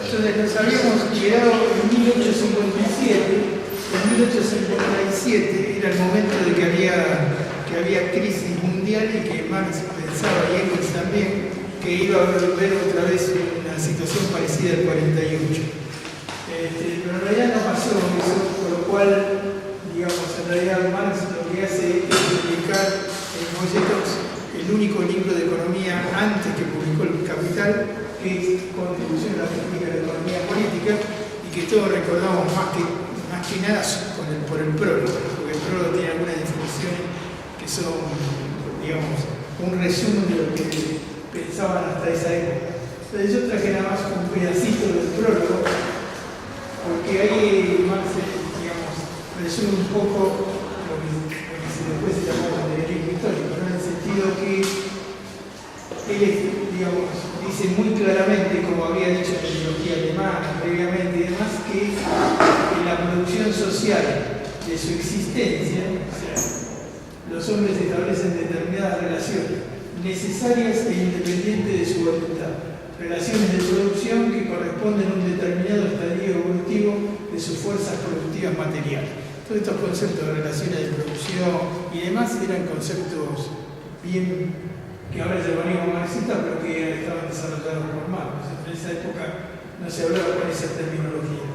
Entonces nos habíamos quedado en 1857. En 1857 era el momento de que había crisis mundial y que Marx pensaba, y Engels también, que iba a volver otra vez una situación parecida al 48. Pero en realidad no pasó eso, por lo cual, digamos, en realidad Marx lo que hace es publicar en folletos el único libro de economía antes que publicó el Capital, que es Contribución a la Técnica de la Economía Política, y que todos recordamos más que nada por el prólogo, porque el prólogo tiene algunas definiciones que son, digamos, un resumen de lo que pensaban hasta esa época. Entonces yo traje nada más un pedacito del prólogo, porque ahí Marx, digamos, resume un poco lo que después se llamó materialismo histórico, ¿no? En el sentido que él, digamos, dice muy claramente, como había dicho la ideología alemana previamente y demás, que en la producción social de su existencia, o sea, los hombres establecen determinadas relaciones necesarias e independientes de su voluntad. Relaciones de producción que corresponden a un determinado estadio evolutivo de sus fuerzas productivas materiales. Todos estos conceptos de relaciones de producción y demás eran conceptos bien que ahora llamaríamos marxistas, pero que estaban desarrollados por Marx. En esa época no se hablaba con esa terminología.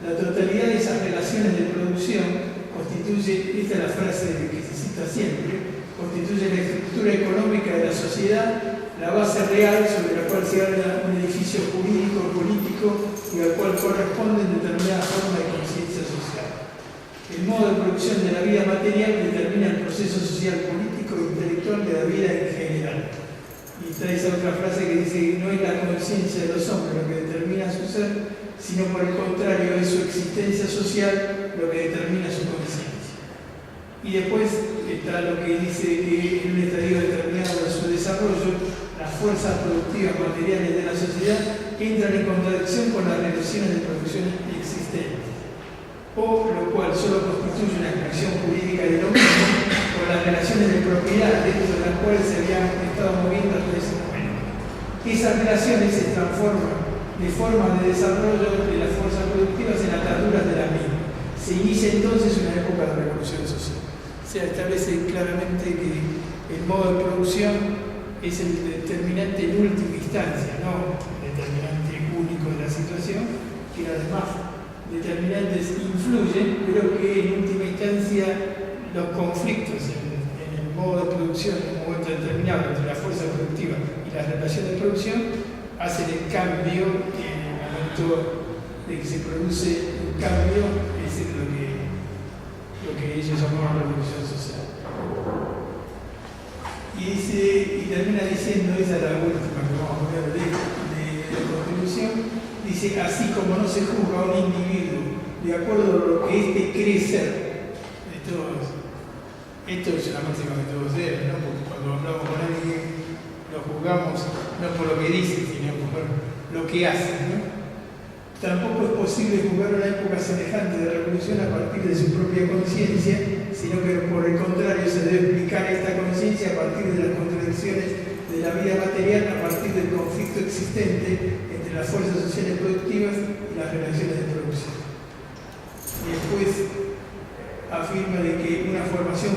La totalidad de esas relaciones de producción constituye, esta es la frase que se cita siempre, constituye la estructura económica de la sociedad, la base real sobre la cual se habla un edificio jurídico, político y al cual corresponde determinada forma de conciencia social. El modo de producción de la vida material determina el proceso social, político e intelectual de la vida en general. Y trae esa otra frase que dice que no es la conciencia de los hombres lo que determina su ser, sino por el contrario es su existencia social lo que determina su conciencia. Y después está lo que dice que en un estadio determinado de su desarrollo, las fuerzas productivas materiales de la sociedad entran en contradicción con las relaciones de producción existentes, o lo cual solo constituye una expresión jurídica de lo mismo, con las relaciones de propiedad dentro de las cuales se habían estado moviendo hasta ese momento. Esas relaciones se transforman de forma de desarrollo de las fuerzas productivas en ataduras de la misma. Se inicia entonces una época de revolución social. Se establece claramente que el modo de producción es el determinante en última instancia, no el determinante único de la situación, que además determinantes influyen, pero que en última instancia los conflictos en el modo de producción en un momento determinado entre la fuerza productiva y las relaciones de producción hacen el cambio en el momento de que se produce un cambio, es lo que ellos llamaban revolución social. Y termina diciendo, esa es la última que vamos a poner de la contribución, dice, así como no se juzga a un individuo de acuerdo a lo que éste cree ser. Esto es una máxima que todos deben, ¿no? Porque cuando hablamos con alguien lo juzgamos no por lo que dice, sino por lo que hace, ¿no? Tampoco es posible juzgar una época semejante de revolución a partir de su propia conciencia, sino que por el contrario se debe explicar esta conciencia a partir de las contradicciones de la vida material, a partir del conflicto existente entre las fuerzas sociales productivas y las relaciones de producción. Y después afirma de que una formación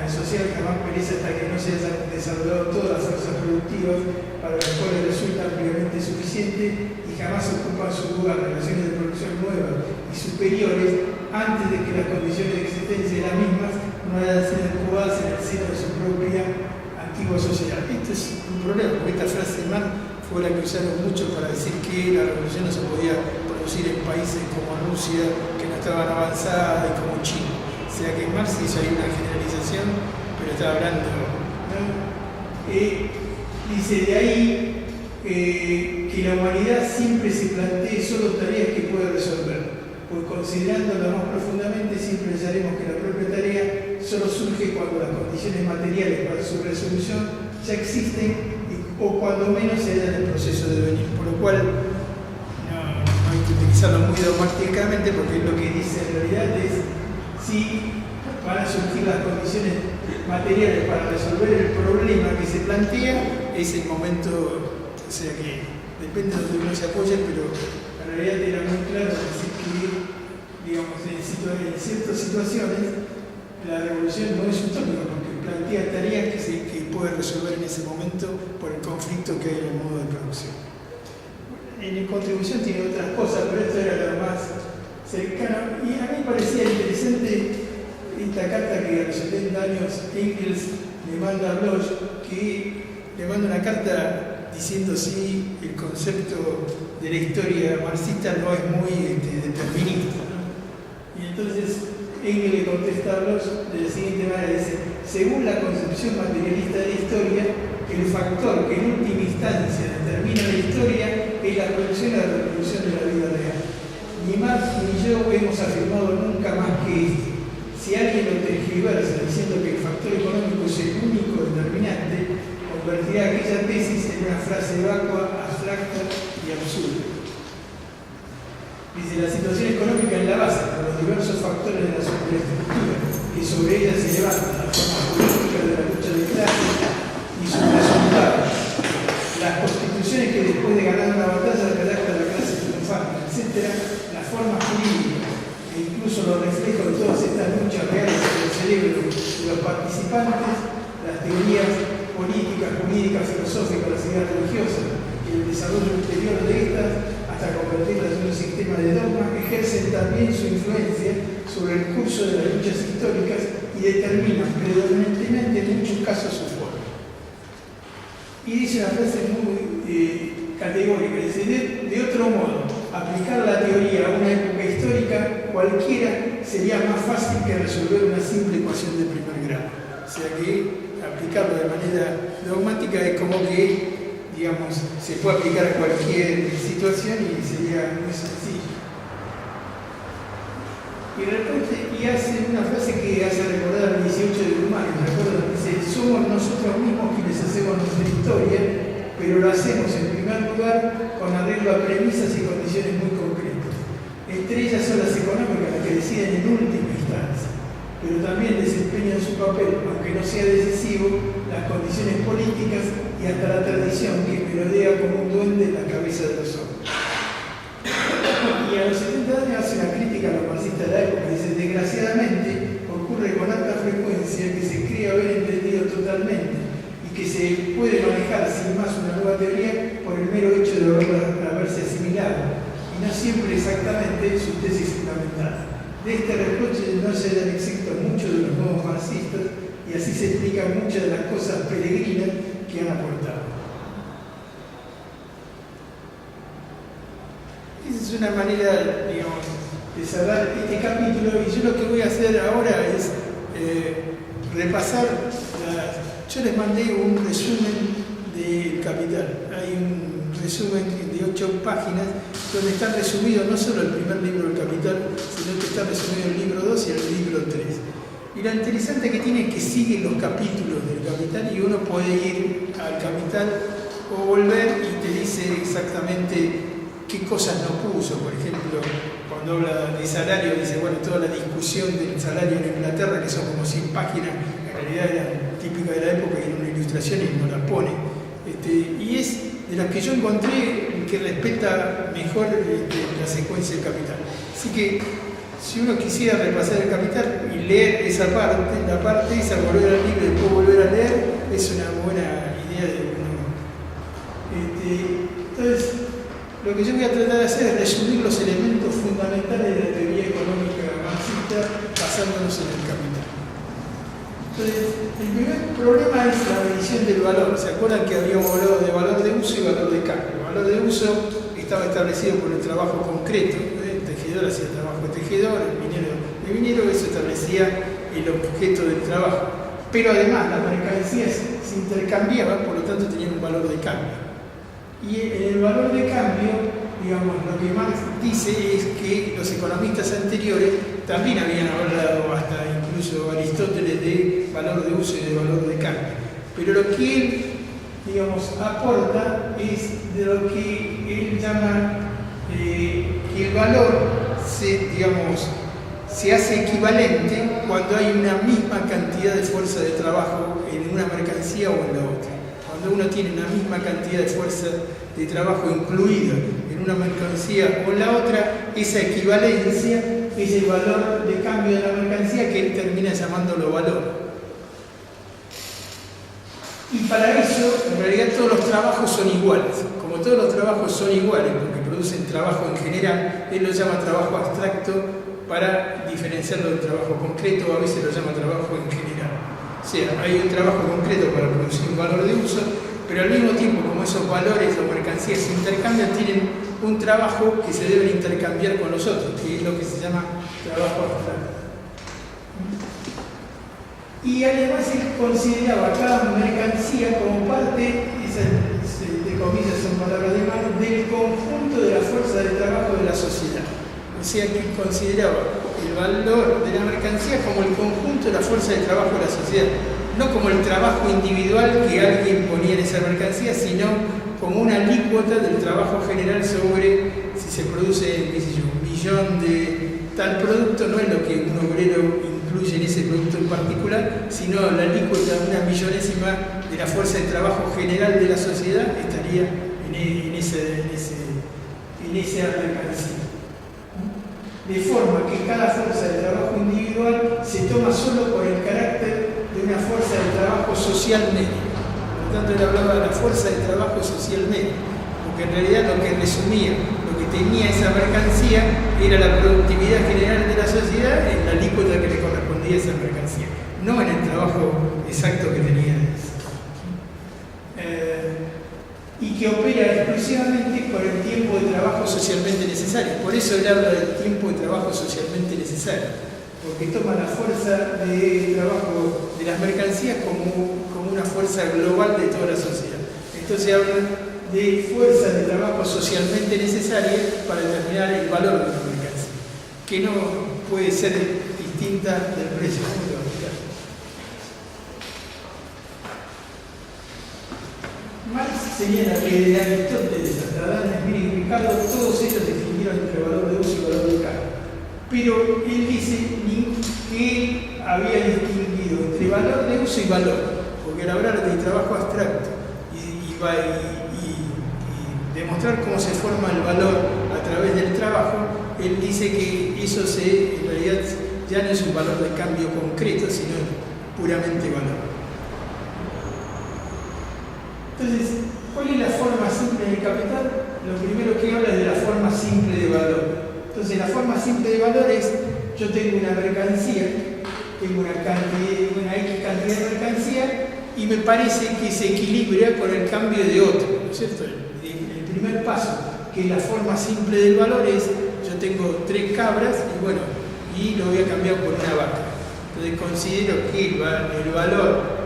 social jamás perece hasta que no se hayan desarrollado todas las fuerzas productivas para las cuales resulta ampliamente suficiente y jamás ocupan su lugar relaciones de producción nuevas y superiores antes de que las condiciones de existencia de las mismas no hayan sido incubadas en el seno de su propia antigua sociedad. Esto es un problema, porque esta frase de Marx fue la que usaron mucho para decir que la revolución no se podía producir en países como Rusia, que no estaban avanzadas, y como China. O sea que Marx hizo ahí una generalización, pero estaba hablando, ¿no? Dice de ahí que la humanidad siempre se plantee solo tareas que puede resolver, pues considerándola más profundamente siempre hallaremos que la propia tarea solo surge cuando las condiciones materiales para su resolución ya existen o cuando menos se da en el proceso de venir, por lo cual no hay que utilizarlo muy dogmáticamente, porque lo que dice en realidad es si van a surgir las condiciones materiales para resolver el problema que se plantea, es el momento, o sea que depende de donde uno se apoye, pero en realidad era muy claro decir que, digamos, en ciertas situaciones la revolución no es utópica porque plantea tareas que puede resolver en ese momento por el conflicto que hay en el modo de producción. En contribución tiene otras cosas, pero esto era lo más cercano. Y a mí me parecía interesante esta carta que a los 70 años Engels le manda a Bloch, que le manda una carta diciendo si el concepto de la historia marxista no es muy determinista, ¿no? Y entonces Engels le contesta a Bloch de la siguiente manera, dice: según la concepción materialista de la historia, el factor que en última instancia determina la historia es la producción y la reproducción de la vida real. Ni Marx ni yo hemos afirmado nunca más que esto. Si alguien lo tergiversa diciendo que el factor económico es el único determinante, convertirá aquella tesis en una frase vacua, abstracta y absurda. Dice: la situación económica es la base de los diversos factores de la superestructura, que sobre ella se levanta la forma política de la lucha de clases y sus resultados, las constituciones que después de ganar una batalla redacta la clase triunfante, etc., las formas jurídicas, incluso los reflejos de todas estas luchas reales en el cerebro de los participantes, las teorías políticas, jurídicas, filosóficas, las ideas religiosas y el desarrollo ulterior de estas, hasta convertirlas en un sistema de dogmas, ejercen también su influencia sobre el curso de las luchas históricas y determinan predominantemente en muchos casos su forma. Y dice una frase muy categórica, dice: de otro modo, aplicar la teoría a una época histórica cualquiera sería más fácil que resolver una simple ecuación de primer grado. O sea que aplicarlo de manera dogmática es como que, digamos, se puede aplicar a cualquier situación y sería muy sencillo. Y de repente, hace una frase que hace recordar al 18 de Brumario, dice: somos nosotros mismos quienes hacemos nuestra historia, pero lo hacemos en primer lugar con arreglo a premisas y condiciones muy concretas. Entre ellas son las económicas, las que deciden en última instancia, pero también desempeñan su papel, aunque no sea decisivo, las condiciones políticas y hasta la tradición que merodea como un duende en la cabeza de los hombres. Y a los 70 años hace una crítica a los marxistas de la época, dice: desgraciadamente ocurre con alta frecuencia que se cree haber entendido totalmente y que se puede manejar sin más una nueva teoría por el mero hecho de haberse asimilado, y no siempre exactamente su tesis fundamental. De este reproche no se dan excepto muchos de los nuevos marxistas, y así se explican muchas de las cosas peregrinas que han aportado. Esa es una manera, digamos, de cerrar este capítulo, y yo lo que voy a hacer ahora es repasar. Yo les mandé un resumen del Capital. Hay un resumen de 8 páginas donde está resumido no solo el primer libro del Capital, sino que está resumido el libro 2 y el libro 3. Y lo interesante que tiene es que siguen los capítulos del Capital y uno puede ir al Capital o volver y te dice exactamente qué cosas no puso. Por ejemplo, cuando habla de salario, dice: bueno, toda la discusión del salario en Inglaterra, que son como 100 páginas, en realidad eran típicas de la época y en una ilustración y no la pone. Y es de las que yo encontré el que respeta mejor la secuencia del Capital. Así que, si uno quisiera repasar el Capital y leer esa parte, la parte esa, volver al libro y después volver a leer, es una buena idea de uno. Entonces, lo que yo voy a tratar de hacer es resumir los elementos fundamentales de la teoría económica marxista basándonos en el Capital. Entonces, el primer problema es la medición del valor. ¿Se acuerdan que habíamos hablado de valor de uso y valor de cambio? El valor de uso estaba establecido por el trabajo concreto. El tejedor hacía el trabajo de tejedor, el minero de minero, eso establecía el objeto del trabajo. Pero además las mercancías se intercambiaban, por lo tanto tenían un valor de cambio. Y en el valor de cambio, digamos, lo que Marx dice es que los economistas anteriores también habían hablado, hasta incluso Aristóteles, de valor de uso y de valor de cambio. Pero lo que él, digamos, aporta es de lo que él llama que el valor se hace equivalente cuando hay una misma cantidad de fuerza de trabajo en una mercancía o en la otra. Cuando uno tiene una misma cantidad de fuerza de trabajo incluida en una mercancía o la otra, esa equivalencia es el valor de cambio de la mercancía que él termina llamándolo valor. Y para eso, en realidad, todos los trabajos son iguales. Como todos los trabajos son iguales, porque producen trabajo en general, él lo llama trabajo abstracto para diferenciarlo del trabajo concreto, o a veces lo llama trabajo en general. O sea, hay un trabajo concreto para producir un valor de uso, pero al mismo tiempo, como esos valores o mercancías se intercambian, tienen un trabajo que se deben intercambiar con los otros, que es lo que se llama trabajo abstracto. Y además él consideraba cada mercancía como parte, de comillas son palabras de mano, del conjunto de la fuerza de trabajo de la sociedad. O sea que consideraba el valor de la mercancía como el conjunto de la fuerza de trabajo de la sociedad, no como el trabajo individual que alguien ponía en esa mercancía, sino como una alícuota del trabajo general sobre si se produce, qué sé yo, 1 millón de tal producto, no es lo que un obrero incluye en ese producto en particular, sino la alícuota, una millonésima de la fuerza de trabajo general de la sociedad estaría en esa mercancía. De forma que cada fuerza de trabajo individual se toma solo por el carácter de una fuerza de trabajo social media. Por lo tanto, él hablaba de la fuerza de trabajo social media, porque en realidad lo que resumía, lo que tenía esa mercancía, era la productividad general de la sociedad en la alícuota que le correspondía a esa mercancía, no en el trabajo exacto que tenía esa. Y que opera exclusivamente por el tiempo de trabajo socialmente necesario. Por eso él habla del tiempo de trabajo socialmente necesario, porque toma la fuerza de trabajo de las mercancías como una fuerza global de toda la sociedad. Entonces habla de fuerzas de trabajo socialmente necesarias para determinar el valor de la mercancía, que no puede ser distinta del precio. Marx señala que desde Aristóteles hasta Adam Smith y Ricardo, todos ellos distinguieron entre valor de uso y valor de carga. Pero él dice que él había distinguido entre valor de uso y valor, porque al hablar de trabajo abstracto y demostrar cómo se forma el valor a través del trabajo, él dice que eso en realidad ya no es un valor de cambio concreto, sino puramente valor. Entonces, ¿cuál es la forma simple del capital? Lo primero que habla es de la forma simple de valor. Entonces, la forma simple de valor es, yo tengo una mercancía, tengo una X cantidad de mercancía, y me parece que se equilibra con el cambio de otro, ¿no es cierto? El primer paso, que es la forma simple del valor, es, yo tengo 3 cabras, y lo voy a cambiar por una vaca. Entonces, considero que el valor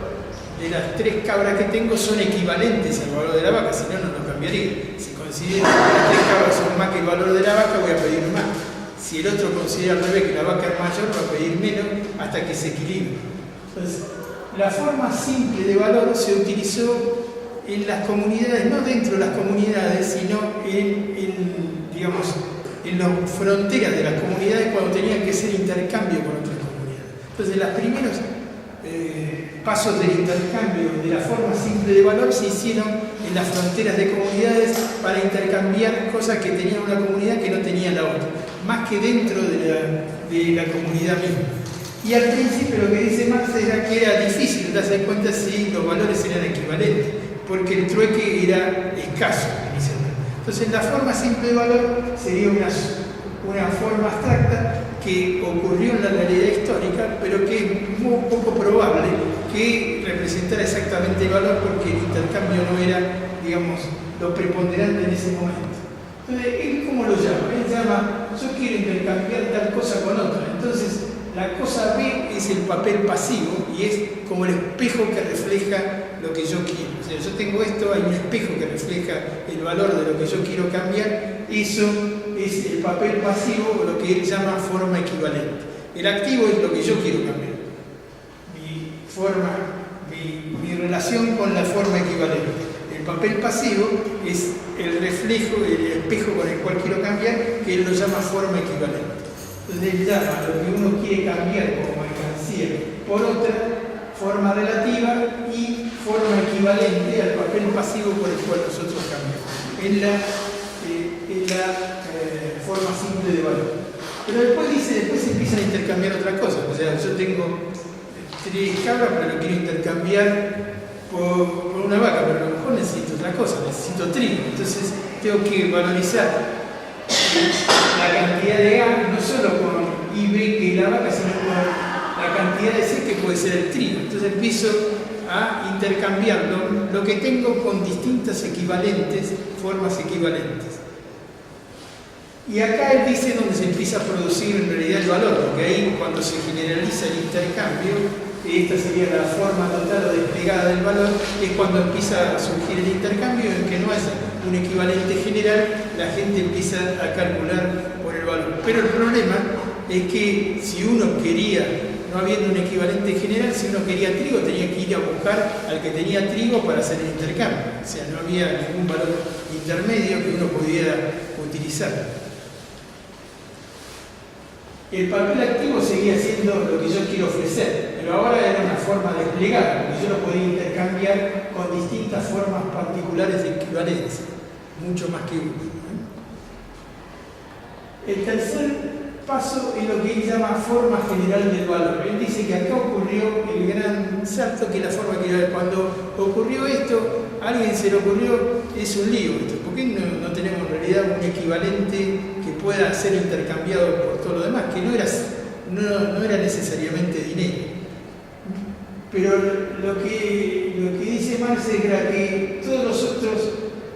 de las 3 cabras que tengo son equivalentes al valor de la vaca, si no, no lo cambiaría. Si considero que las 3 cabras son más que el valor de la vaca, voy a pedir más. Si el otro considera al revés que la vaca es mayor, va a pedir menos hasta que se equilibre. Entonces, la forma simple de valor se utilizó en las comunidades, no dentro de las comunidades, sino en las fronteras de las comunidades cuando tenían que hacer intercambio con otras comunidades. Entonces, los primeros pasos del intercambio de la forma simple de valor se hicieron en las fronteras de comunidades para intercambiar cosas que tenía una comunidad que no tenía la otra, más que dentro de la comunidad misma. Y al principio lo que dice Marx era que era difícil darse cuenta si los valores eran equivalentes, porque el trueque era escaso inicialmente. Entonces, la forma simple de valor sería una forma abstracta que ocurrió en la realidad histórica, pero que es muy poco probable que representara exactamente el valor, porque el intercambio no era, lo preponderante en ese momento. Entonces, ¿él cómo lo llama? Él llama, yo quiero intercambiar tal cosa con otra. Entonces, la cosa B es el papel pasivo y es como el espejo que refleja lo que yo quiero. O sea, yo tengo esto, hay un espejo que refleja el valor de lo que yo quiero cambiar. Eso es el papel pasivo, o lo que él llama forma equivalente. El activo es lo que yo quiero cambiar. Mi relación con la forma equivalente. El papel pasivo es el reflejo, el espejo con el cual quiero cambiar, que él lo llama forma equivalente. Entonces él llama lo que uno quiere cambiar como mercancía por otra forma relativa y forma equivalente al papel pasivo por el cual nosotros cambiamos. En la forma simple de valor. Pero después se empiezan a intercambiar otras cosas. O sea, yo tengo 3 cabras, pero lo quiero intercambiar por una vaca, pero a lo mejor necesito otra cosa, necesito trigo. Entonces tengo que valorizar la cantidad de A, no solo con I, B, que es la vaca, sino con la cantidad de C, que puede ser el trigo. Entonces empiezo a intercambiar lo que tengo con distintas equivalentes, formas equivalentes. Y acá él dice donde se empieza a producir en realidad el valor, porque ahí cuando se generaliza el intercambio, esta sería la forma total o desplegada del valor, es cuando empieza a surgir el intercambio en que no haya un equivalente general, la gente empieza a calcular por el valor. Pero el problema es que si uno quería, no habiendo un equivalente general, si uno quería trigo tenía que ir a buscar al que tenía trigo para hacer el intercambio. O sea, no había ningún valor intermedio que uno pudiera utilizar. El papel activo seguía siendo lo que yo quiero ofrecer, pero ahora era una forma desplegada, porque yo lo podía intercambiar con distintas formas particulares de equivalencia, mucho más que uno. El tercer paso es lo que él llama forma general del valor. Él dice que acá ocurrió el gran salto, que es la forma general. Cuando ocurrió esto, a alguien se le ocurrió, es un lío esto. ¿Por qué no tenemos en realidad un equivalente que pueda ser intercambiado por todo lo demás? Que no era necesariamente dinero. Pero lo que dice Marx era que todos los otros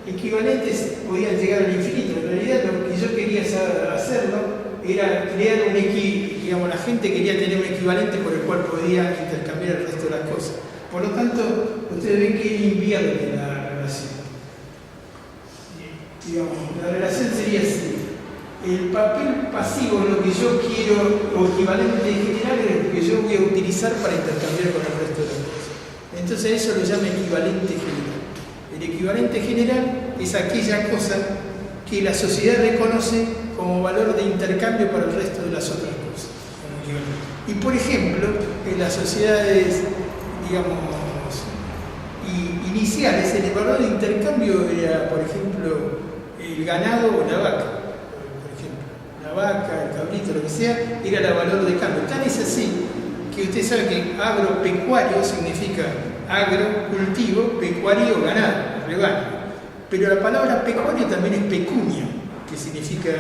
equivalentes podían llegar al infinito. En realidad lo que yo quería hacerlo era crear un digamos, la gente quería tener un equivalente por el cual podía intercambiar el resto de las cosas. Por lo tanto, ustedes ven que él invierte la relación. Digamos, la relación sería así. El papel pasivo es lo que yo quiero, o equivalente general, es lo que yo voy a utilizar para intercambiar con el resto de las cosas. Entonces eso lo llama equivalente general. El equivalente general es aquella cosa que la sociedad reconoce como valor de intercambio para el resto de las otras cosas. Y por ejemplo, en las sociedades, digamos, iniciales, el valor de intercambio era, por ejemplo, el ganado o la vaca. Por ejemplo, la vaca, el cabrito, lo que sea, era el valor de cambio. Tan es así que usted sabe que agropecuario significa agro, cultivo, pecuario, ganado, rebaño. Pero la palabra pecuario también es pecunia, que significa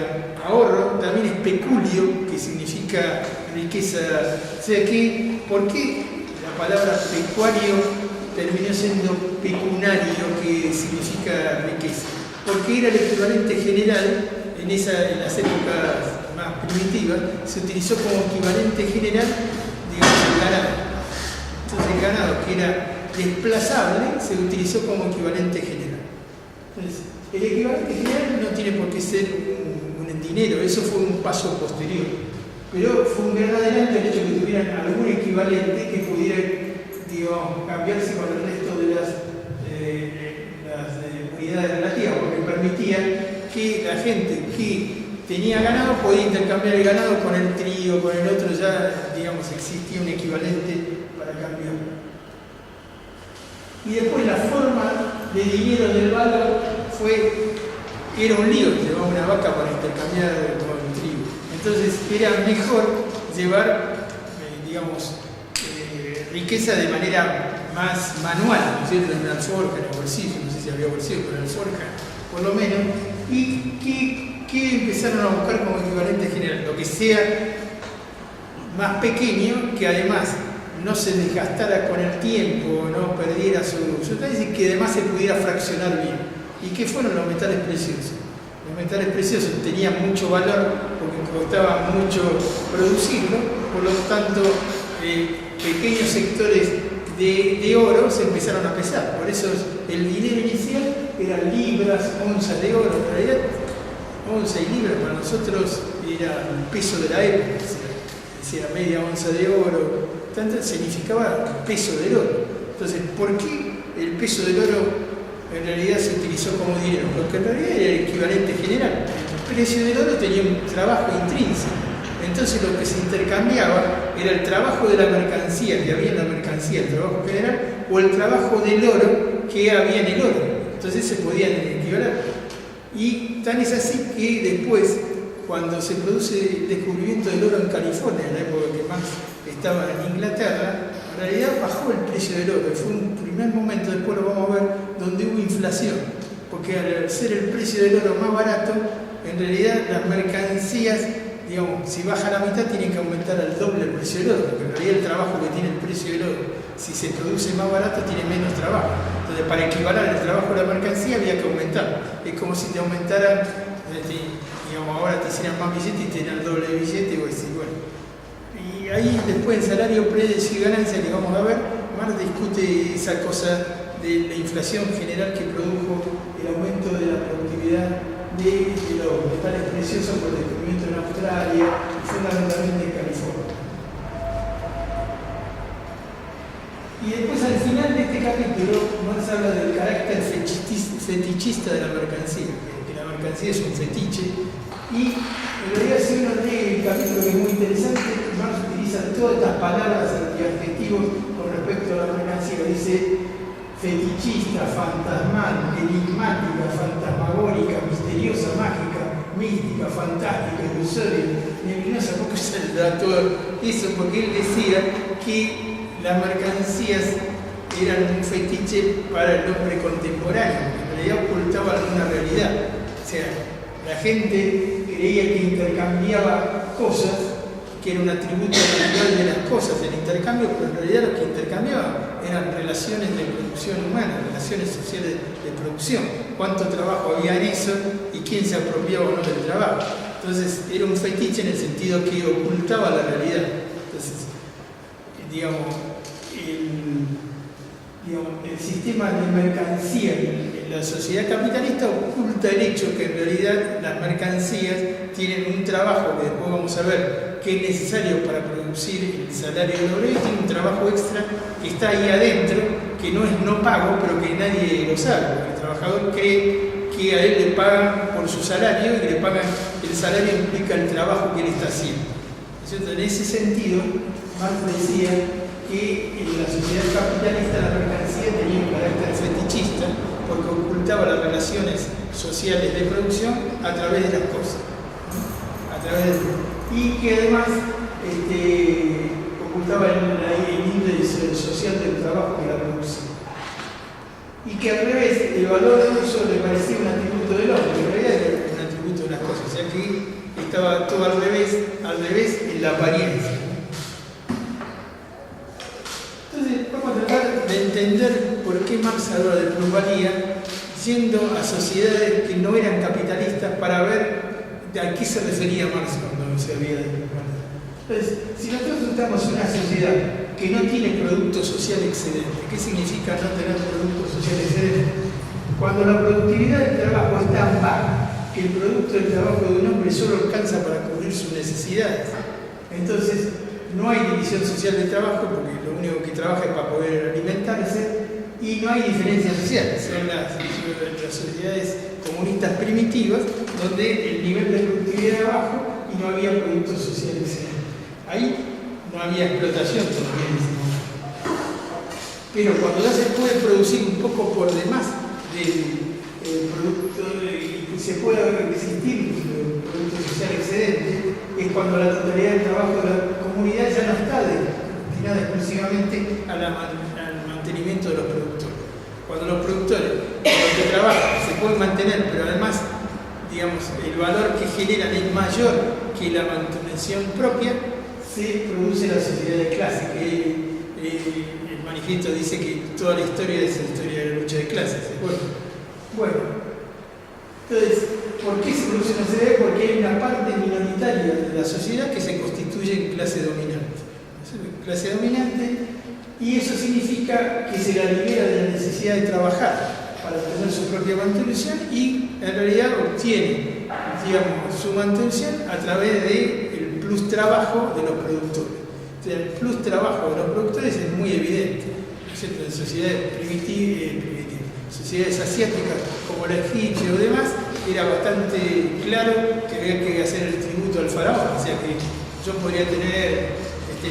ahorro, también es peculio, que significa riqueza. O sea que, ¿por qué la palabra pecuario terminó siendo pecunario, que significa riqueza? Porque era el equivalente general, en las épocas más primitivas, se utilizó como equivalente general, digamos, el ganado. Entonces el ganado, que era desplazable, se utilizó como equivalente general. Entonces, el equivalente general no tiene por qué ser un dinero, eso fue un paso posterior. Pero fue un gran adelanto el hecho de que tuvieran algún equivalente que pudiera, digamos, cambiarse con el resto de las unidades relativas, porque permitía que la gente que tenía ganado podía intercambiar el ganado con el trigo, con el otro, ya, digamos, existía un equivalente para cambiar. Y después la forma de dinero del valor era un lío, llevaba una vaca para intercambiar con trigo. Entonces era mejor llevar, digamos, riqueza de manera más manual, ¿no es cierto? En una alforja, en el bolsillo, no sé si había bolsillo, pero en la alforja, por lo menos. Y que empezaron a buscar como equivalente general, lo que sea más pequeño, que además no se desgastara con el tiempo, no perdiera su y que además se pudiera fraccionar bien. ¿Y qué fueron los metales preciosos? Los metales preciosos tenían mucho valor porque costaba mucho producirlo, por lo tanto pequeños sectores de oro se empezaron a pesar. Por eso el dinero inicial eran libras, onzas de oro. En realidad, onza y libra para nosotros era el peso de la época, decía media onza de oro. Tanto significaba el peso del oro. Entonces, ¿por qué el peso del oro en realidad se utilizó como dinero? Porque en realidad era el equivalente general. El precio del oro tenía un trabajo intrínseco. Entonces lo que se intercambiaba era el trabajo de la mercancía que había en la mercancía, el trabajo general, o el trabajo del oro que había en el oro. Entonces se podían equivaler. Y tan es así que después, cuando se produce el descubrimiento del oro en California, en la época que Marx estaba en Inglaterra, en realidad bajó el precio del oro. Fue un primer momento, después lo vamos a ver, donde hubo inflación. Porque al ser el precio del oro más barato, en realidad las mercancías, digamos, si baja la mitad, tienen que aumentar al doble el precio del oro. Porque en realidad el trabajo que tiene el precio del oro, si se produce más barato, tiene menos trabajo. Entonces, para equivalar el trabajo de la mercancía, había que aumentar. Es como si te aumentaran, digamos, ahora te hicieran más billetes y te dieran el doble de billete, y decir, bueno. Y ahí después en salario, precios y ganancias, que vamos a ver, Marx discute esa cosa de la inflación general que produjo el aumento de la productividad de los metales preciosos por el descubrimiento en Australia y fundamentalmente en California. Y después al final de este capítulo Marx habla del carácter fetichista de la mercancía, que la mercancía es un fetiche, y en realidad si uno lee el capítulo, que es muy interesante, Marx utiliza todas estas palabras y adjetivos con respecto a la mercancía. Dice fetichista, fantasmal, enigmática, fantasmagórica, misteriosa, mágica, mística, fantástica, ilusoria, luminosa. ¿Por qué saldrá todo eso? Porque él decía que las mercancías eran un fetiche para el hombre contemporáneo, que en realidad ocultaba alguna realidad. O sea, la gente creía que intercambiaba cosas, que era un atributo natural de las cosas, el intercambio, pero en realidad lo que intercambiaban eran relaciones de producción humana, relaciones sociales de producción. Cuánto trabajo había en eso y quién se apropiaba o no del trabajo. Entonces, era un fetiche en el sentido que ocultaba la realidad. Entonces, digamos, el sistema de mercancía en la sociedad capitalista oculta el hecho que en realidad las mercancías tienen un trabajo que después vamos a ver que es necesario para producir el salario del obrero, y tiene un trabajo extra que está ahí adentro, que no es no pago, pero que nadie lo sabe, porque el trabajador cree que a él le pagan por su salario y que le pagan, el salario implica el trabajo que él está haciendo. ¿Cierto? En ese sentido, Marx decía que en la sociedad capitalista la mercancía tenía un carácter fetichista porque ocultaba las relaciones sociales de producción a través de las cosas, y que además ocultaba el índice social del trabajo que la producía. Y que al revés, el valor de uso le parecía un atributo del hombre, en realidad era un atributo de las cosas, o sea que estaba todo al revés en la apariencia. Vamos a tratar de entender por qué Marx habla de plusvalía yendo a sociedades que no eran capitalistas para ver a qué se refería Marx cuando se había de plusvalía. Entonces, si nosotros estamos en una sociedad que no tiene producto social excedente, ¿qué significa no tener producto social excedente? Cuando la productividad del trabajo es tan baja que el producto del trabajo de un hombre solo alcanza para cubrir sus necesidades, entonces no hay división social del trabajo, porque lo único que trabaja es para poder alimentarse, y no hay diferencia social. Son las sociedades comunistas primitivas, donde el nivel de productividad era bajo y no había productos sociales. Ahí no había explotación todavía en ese momento. Pero cuando ya se puede producir un poco por demás del producto y se puede existir un producto social excedente, es cuando la totalidad del trabajo de la comunidad ya no está destinada exclusivamente al mantenimiento de los productores. Cuando los productores, los que trabajan, se pueden mantener, pero además, digamos, el valor que generan es mayor que la manutención propia, se produce la sociedad de clase, que el manifiesto dice que toda la historia es la historia de la lucha de clases. Bueno, entonces, ¿por qué se produce una sociedad? Porque hay una parte minoritaria de la sociedad que se constituye en clase dominante. Clase dominante, y eso significa que se la libera de la necesidad de trabajar para tener su propia mantención y en realidad obtiene, digamos, su mantención a través del plus trabajo de los productores. O sea, el plus trabajo de los productores es muy evidente, ¿no es cierto? En sociedades sociedades asiáticas como la egipcia o demás, era bastante claro que había que hacer el tributo al faraón. O sea que yo podría tener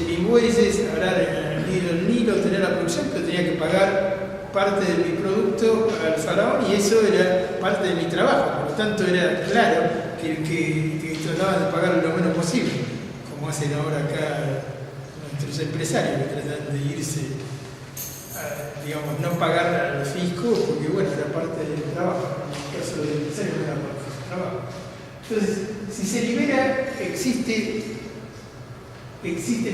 mis bueyes, arar el Nilo, tener la producción, pero tenía que pagar parte de mi producto al faraón y eso era parte de mi trabajo. Por lo por tanto era claro que trataban de pagar lo menos posible, como hacen ahora acá nuestros empresarios que tratan de irse a, digamos, no pagar al fisco, porque bueno, era parte del trabajo, en el caso del empresario no era parte del trabajo. Entonces, si se libera, existe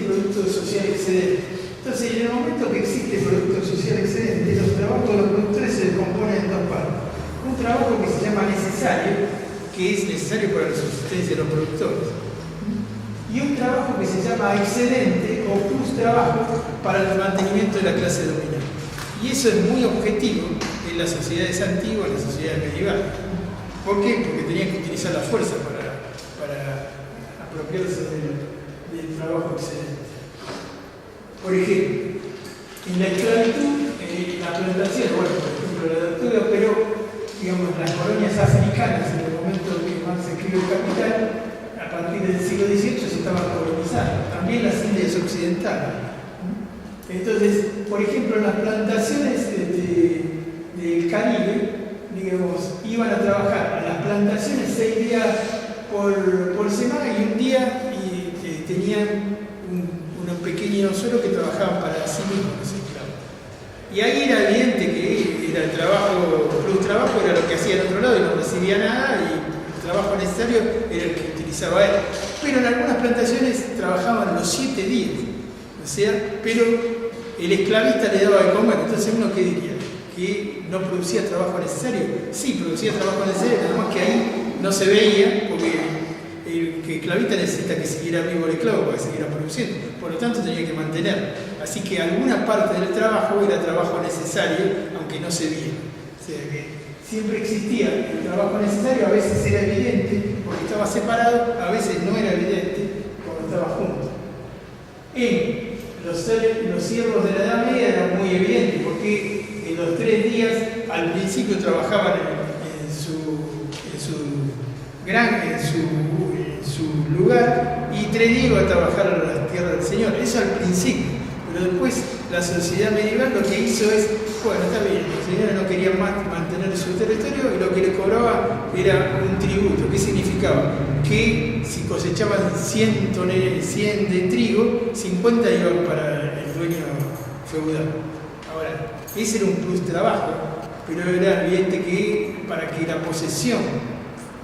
producto social excedente. Entonces, en el momento que existe producto social excedente, los trabajos de los productores se descomponen en dos partes. Un trabajo que se llama necesario, que es necesario para la subsistencia de los productores. Y un trabajo que se llama excedente o plus trabajo para el mantenimiento de la clase dominante. Y eso es muy objetivo en las sociedades antiguas, en las sociedades medievales. ¿Por qué? Porque tenían que utilizar la fuerza para apropiarse del trabajo excedente. Por ejemplo, en la esclavitud, la plantación, bueno, por ejemplo, la doctora operó, digamos, las colonias africanas en el momento que Marx escribe el Capital, a partir del siglo XVIII se estaban colonizando, también las Indias occidentales. Entonces, por ejemplo, las plantaciones del Caribe, digamos, iban a trabajar a las plantaciones 6 días por semana y un día tenían unos pequeños suelos que trabajaban para sí mismos los esclavos. Y ahí era evidente que era el trabajo, plus trabajo era lo que hacía al otro lado y no recibía nada, y el trabajo necesario era el que utilizaba él. Pero en algunas plantaciones trabajaban los 7 días, o sea, pero el esclavista le daba de comer. Entonces, ¿uno qué diría? ¿Que no producía trabajo necesario? Sí, producía trabajo necesario, nada más que ahí no se veía, porque el esclavista necesita que siguiera vivo el esclavo para que siguiera produciendo, por lo tanto tenía que mantenerlo. Así que alguna parte del trabajo era trabajo necesario, aunque no se viera. O sea que siempre existía el trabajo necesario, a veces era evidente porque estaba separado, a veces no era evidente cuando estaba junto. Los siervos de la Edad Media eran muy evidentes, porque en los 3 días al principio trabajaban en su lugar, y 3 días iba a trabajar a la tierra del Señor. Eso al principio, pero después la sociedad medieval lo que hizo es, bueno, está bien, los señores no querían más mantener su territorio y lo que les cobraba era un tributo. ¿Qué significaba? Que si cosechaban 100 de trigo, 50 iban para el dueño feudal. Ahora, ese era un plus trabajo, pero era evidente que para que la posesión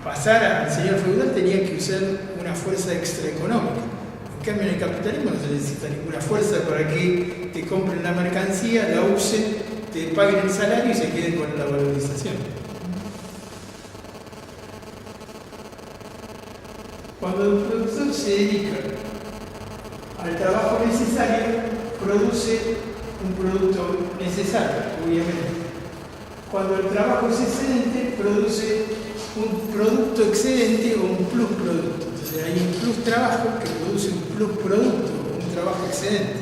pasara al señor feudal tenía que usar una fuerza extraeconómica. En cambio, en el capitalismo no se necesita ninguna fuerza para que te compren la mercancía, la usen, te paguen el salario y se queden con la valorización. Cuando el productor se dedica al trabajo necesario, produce un producto necesario, obviamente. Cuando el trabajo es excedente, produce un producto excedente o un plus producto. Entonces hay un plus trabajo que produce un plus producto o un trabajo excedente,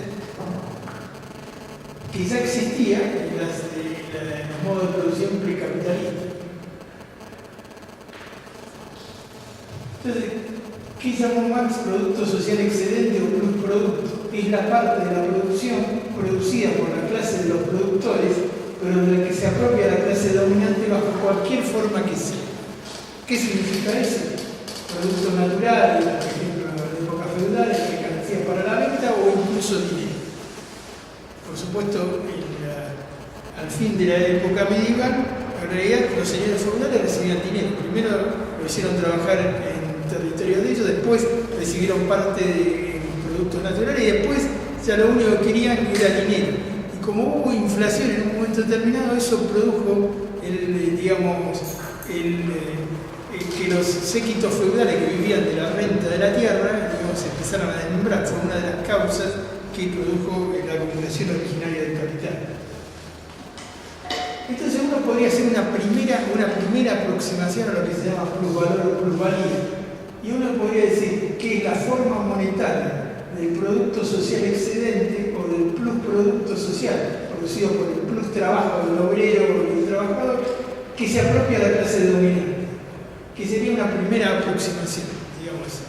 que ya existía en los modos de producción precapitalistas. Entonces, ¿qué llamó Marx producto social excedente o plus producto? Es la parte de la producción producida por la clase de los productores, pero de la que se apropia la clase dominante bajo cualquier forma que sea. ¿Qué significa eso? Productos naturales, por ejemplo, en la época feudal, mercancías para la venta o incluso dinero. Por supuesto, al fin de la época medieval, en realidad los señores feudales recibían dinero. Primero lo hicieron trabajar en territorio de ellos, después recibieron parte de productos naturales y después ya lo único que querían era dinero. Y como hubo inflación en un momento determinado, eso produjo que los séquitos feudales que vivían de la renta de la tierra, se empezaron a desmembrar. Fue una de las causas que produjo la acumulación originaria del capital. Entonces uno podría hacer una primera aproximación a lo que se llama plusvalor o plusvalía. Y uno podría decir que la forma monetaria del producto social excedente o del plus producto social producido por el plus trabajo del obrero o del trabajador, que se apropia de la clase dominante, que sería una primera aproximación, digamos.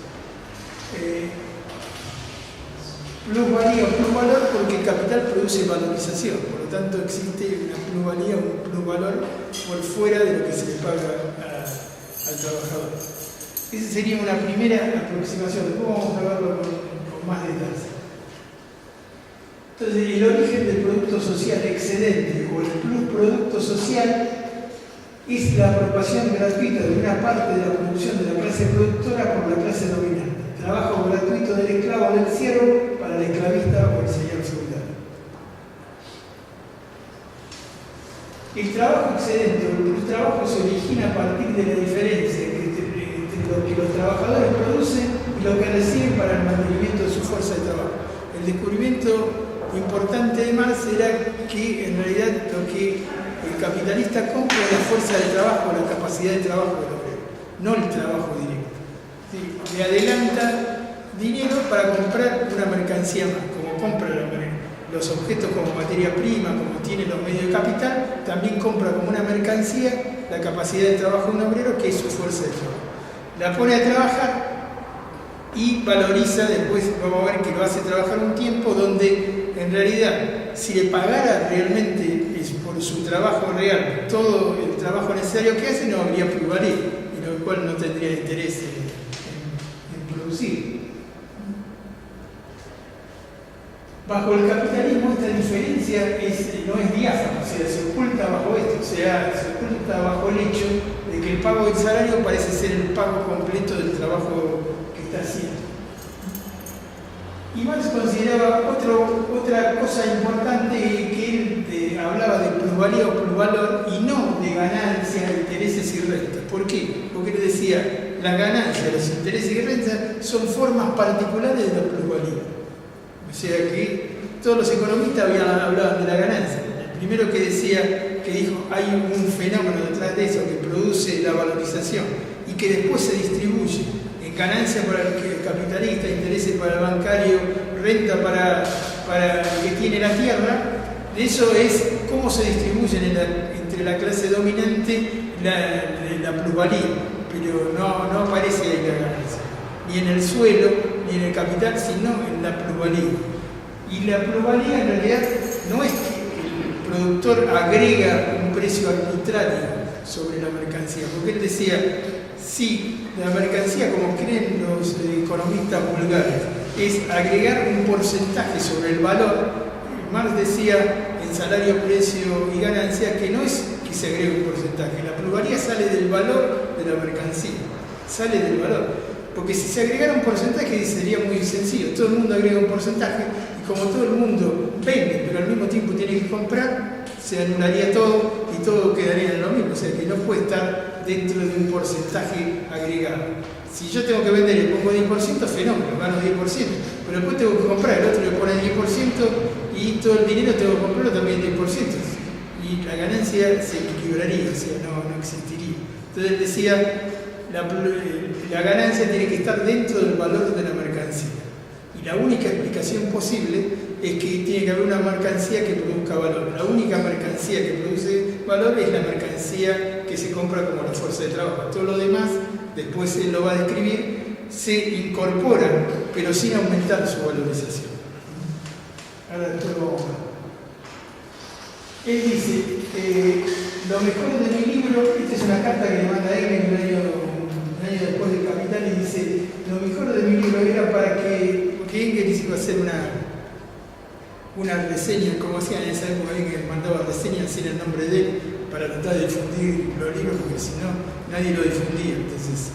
Plusvalía o plusvalor, porque el capital produce valorización, por lo tanto existe una plusvalía o un plusvalor por fuera de lo que se le paga al trabajador. Esa sería una primera aproximación. Después vamos a verlo con más detalles. Entonces, el origen del producto social excedente o el plus producto social es la apropiación gratuita de una parte de la producción de la clase productora por la clase dominante. Trabajo gratuito del esclavo o del siervo para el esclavista o el señor feudal. El trabajo excedente o el plus trabajo se origina a partir de la diferencia entre lo que los trabajadores producen y lo que reciben para el mantenimiento de su fuerza de trabajo. El descubrimiento importante de Marx era que en realidad lo que el capitalista compra es la fuerza de trabajo, la capacidad de trabajo del obrero, no el trabajo directo. ¿Sí? Le adelanta dinero para comprar una mercancía más, como compra los objetos como materia prima, como tiene los medios de capital, también compra como una mercancía la capacidad de trabajo de un obrero, que es su fuerza de trabajo. La pone a trabajar y valoriza, después vamos a ver que lo hace trabajar un tiempo donde en realidad si le pagara realmente por su trabajo real todo el trabajo necesario que hace, no habría plusvalía, y lo cual no tendría interés en producir. Bajo el capitalismo esta diferencia no es diáfana, o sea, se oculta bajo esto, o sea, se oculta bajo el hecho de que el pago del salario parece ser el pago completo del trabajo que está haciendo. Y Marx consideraba otra cosa importante, que él hablaba de plusvalía o plusvalor y no de ganancias, intereses y rentas. ¿Por qué? Porque él decía, las ganancias, los intereses y rentas son formas particulares de la plusvalía. O sea que todos los economistas hablaban de la ganancia. El primero que dijo, hay un fenómeno detrás de eso que produce la valorización y que después se distribuye en ganancia para el capitalista, intereses para el bancario, renta para el que tiene la tierra. Eso es cómo se distribuyen entre la clase dominante la plusvalía, pero no aparece ahí la ganancia, ni en el suelo, ni en el capital, sino en la plusvalía. Y la plusvalía en realidad no es que el productor agrega un precio arbitrario sobre la mercancía, porque él decía, sí, la mercancía, como creen los economistas vulgares, es agregar un porcentaje sobre el valor. Marx decía en salario, precio y ganancia que no es que se agregue un porcentaje, la plusvalía sale del valor de la mercancía, sale del valor. Porque si se agregara un porcentaje sería muy sencillo, todo el mundo agrega un porcentaje y como todo el mundo vende pero al mismo tiempo tiene que comprar, se anularía todo y todo quedaría en lo mismo, o sea que no puede estar dentro de un porcentaje agregado. Si yo tengo que vender y le pongo 10%, fenómeno, gano 10%, pero después tengo que comprar, el otro le pone 10% y todo el dinero tengo que comprarlo también 10%. Y la ganancia se equilibraría, o sea, no existiría. Entonces él decía, la ganancia tiene que estar dentro del valor de la mercancía. Y la única explicación posible es que tiene que haber una mercancía que produzca valor. La única mercancía que produce valor es la mercancía que se compra como la fuerza de trabajo. Todo lo demás, después él lo va a describir, se incorpora, pero sin aumentar su valorización. Ahora después lo vamos a ver. Él dice, lo mejor de mi libro, esta es una carta que le manda Engels un año después del Capital, y dice, lo mejor de mi libro era porque Engels iba a hacer una reseña, como hacían en esa época, Engels mandaba reseñas sin el nombre de él para tratar de difundir los libros, porque si no, nadie lo difundía. Entonces,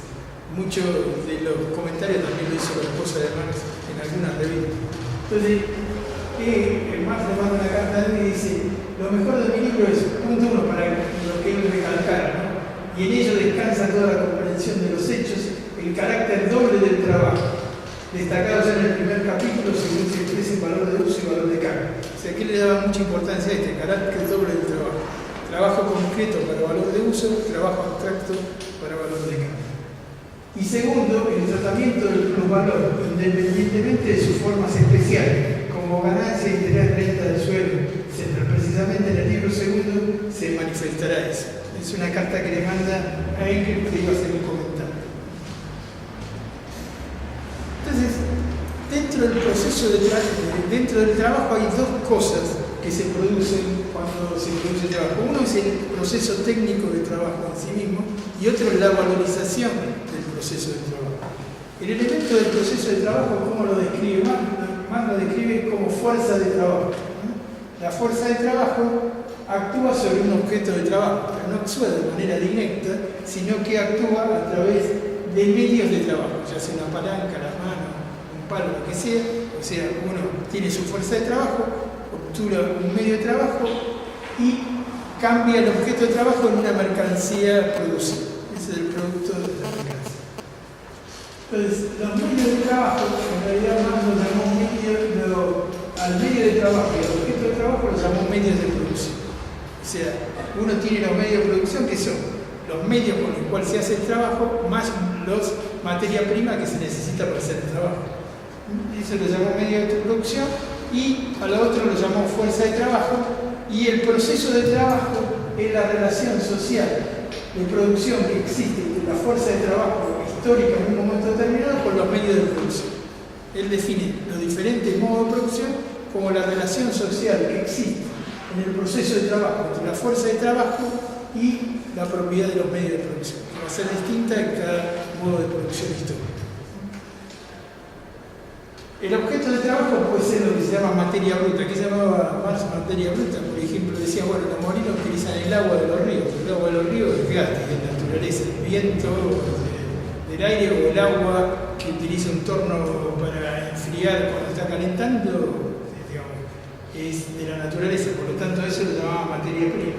muchos de los comentarios también lo hizo la esposa de Marx en algunas revistas. Entonces, Marx le manda una carta a él y dice, lo mejor de mi libro es, punto uno, para lo que él recalcara, ¿no? Y en ello descansa toda la comprensión de los hechos, el carácter doble del trabajo, destacado ya en el primer capítulo según se expresa en valor de uso y valor de carga. O sea, que él le daba mucha importancia a este carácter doble del trabajo. Trabajo concreto para valor de uso, trabajo abstracto para valor de carga. Y segundo, el tratamiento del plusvalor, independientemente de sus formas especiales, como ganancia, interés, renta del suelo, etc. Precisamente en el libro segundo se manifestará eso. Es una carta que le manda a Engels que iba a hacer un comentario. Entonces, dentro del proceso dentro del trabajo hay dos cosas que que se producen cuando se produce trabajo. Uno es el proceso técnico de trabajo en sí mismo y otro es la valorización del proceso de trabajo. El elemento del proceso de trabajo, ¿cómo lo describe Marx? Lo describe como fuerza de trabajo. La fuerza de trabajo actúa sobre un objeto de trabajo, pero no actúa de manera directa, sino que actúa a través de medios de trabajo, ya sea una palanca, las manos, un palo, lo que sea. O sea, uno tiene su fuerza de trabajo, obtura un medio de trabajo y cambia el objeto de trabajo en una mercancía producida. Ese es el producto de la mercancía. Entonces, los medios de trabajo, en realidad más lo llamamos al medio de trabajo y al objeto de trabajo lo llamamos medios de producción. O sea, uno tiene los medios de producción que son los medios con los cuales se hace el trabajo más los materia prima que se necesita para hacer el trabajo. Eso lo llamamos medio de producción y a lo otro lo llamamos fuerza de trabajo y el proceso de trabajo es la relación social de producción que existe entre la fuerza de trabajo histórica en un momento determinado con los medios de producción. Él define los diferentes modos de producción como la relación social que existe en el proceso de trabajo entre la fuerza de trabajo y la propiedad de los medios de producción, que va a ser distinta en cada modo de producción histórico. El objeto de trabajo puede ser lo que se llama materia bruta. ¿Qué llamaba Marx materia bruta? Por ejemplo, decía, bueno, los molinos utilizan el agua de los ríos. El agua de los ríos es gas, es naturaleza, el viento del aire o el agua que utiliza un torno para enfriar cuando está calentando, digamos, es de la naturaleza, por lo tanto eso lo llamaba materia prima.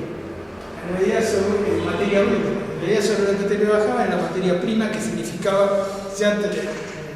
En realidad sobre materia bruta, en realidad sobre lo que te trabajaba en la materia prima, que significaba ya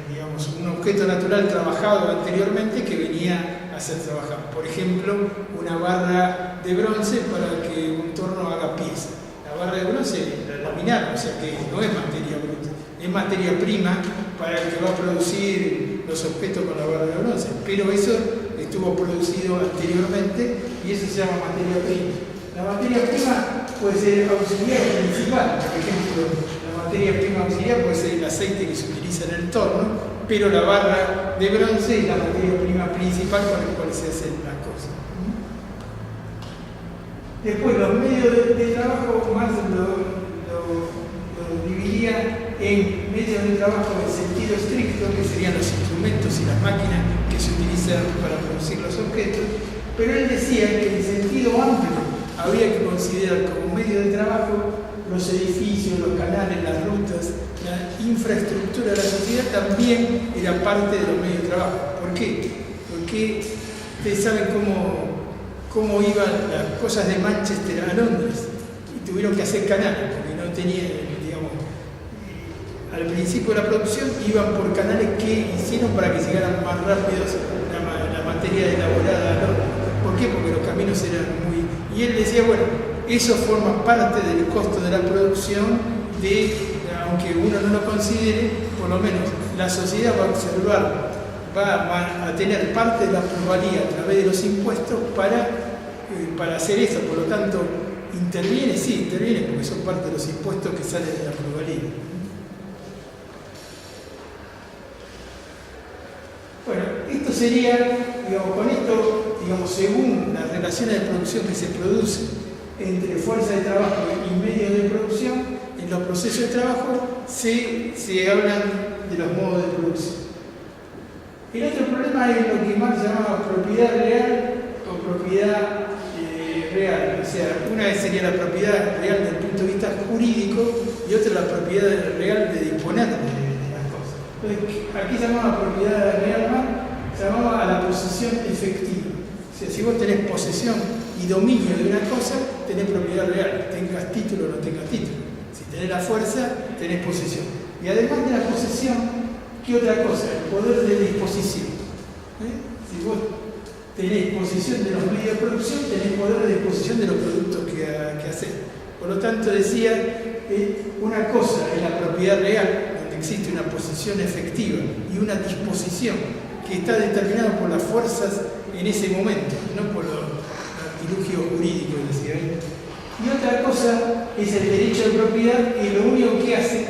digamos, un objeto natural trabajado anteriormente que venía a ser trabajado. Por ejemplo, una barra de bronce para que un torno haga pieza. La barra de bronce la laminaron, o sea que no es materia bruta, es materia prima para el que va a producir los objetos con la barra de bronce, pero eso estuvo producido anteriormente y eso se llama materia prima. La materia prima puede ser auxiliar o principal, por ejemplo, la materia prima auxiliar puede ser el aceite que se utiliza en el torno, pero la barra de bronce es la materia prima principal con la cual se hacen las cosas. Después, los medios de trabajo, Marx lo dividía en medios de trabajo en sentido estricto, que serían los instrumentos y las máquinas que se utilizan para producir los objetos, pero él decía que en sentido amplio habría que considerar como medio de trabajo los edificios, los canales, las rutas, la infraestructura de la sociedad también era parte de los medios de trabajo. ¿Por qué? Porque ustedes saben cómo iban las cosas de Manchester a Londres y tuvieron que hacer canales porque no tenían, digamos, al principio de la producción iban por canales que hicieron para que llegaran más rápidos la materia elaborada a Londres. ¿Por qué? Porque los caminos eran muy... Y él decía, bueno, eso forma parte del costo de la producción aunque uno no lo considere, por lo menos la sociedad va a observar, va a tener parte de la plusvalía a través de los impuestos para hacer eso. Por lo tanto, interviene porque son parte de los impuestos que salen de la plusvalía. Bueno, esto sería, digamos, con esto, digamos, según las relaciones de producción que se producen entre fuerza de trabajo y medios de producción, en los procesos de trabajo se hablan de los modos de producción. El otro problema es lo que Marx llamaba propiedad real o propiedad real. O sea, una vez sería la propiedad real desde el punto de vista jurídico y otra la propiedad real de disponer de las cosas. Entonces, aquí llamaba propiedad real, Marx llamaba a la posesión efectiva. O sea, si vos tenés posesión y dominio de una cosa, tenés propiedad real, tengas título o no tengas título. Si tenés la fuerza, tenés posesión. Y además de la posesión, ¿qué otra cosa? El poder de disposición. Si vos tenés posesión de los medios de producción, tenés poder de disposición de los productos que haces. Por lo tanto, decía, una cosa es la propiedad real, donde existe una posesión efectiva y una disposición que está determinada por las fuerzas en ese momento, no por los artilugios jurídicos, decía. Y otra cosa es el derecho de propiedad, que lo único que hace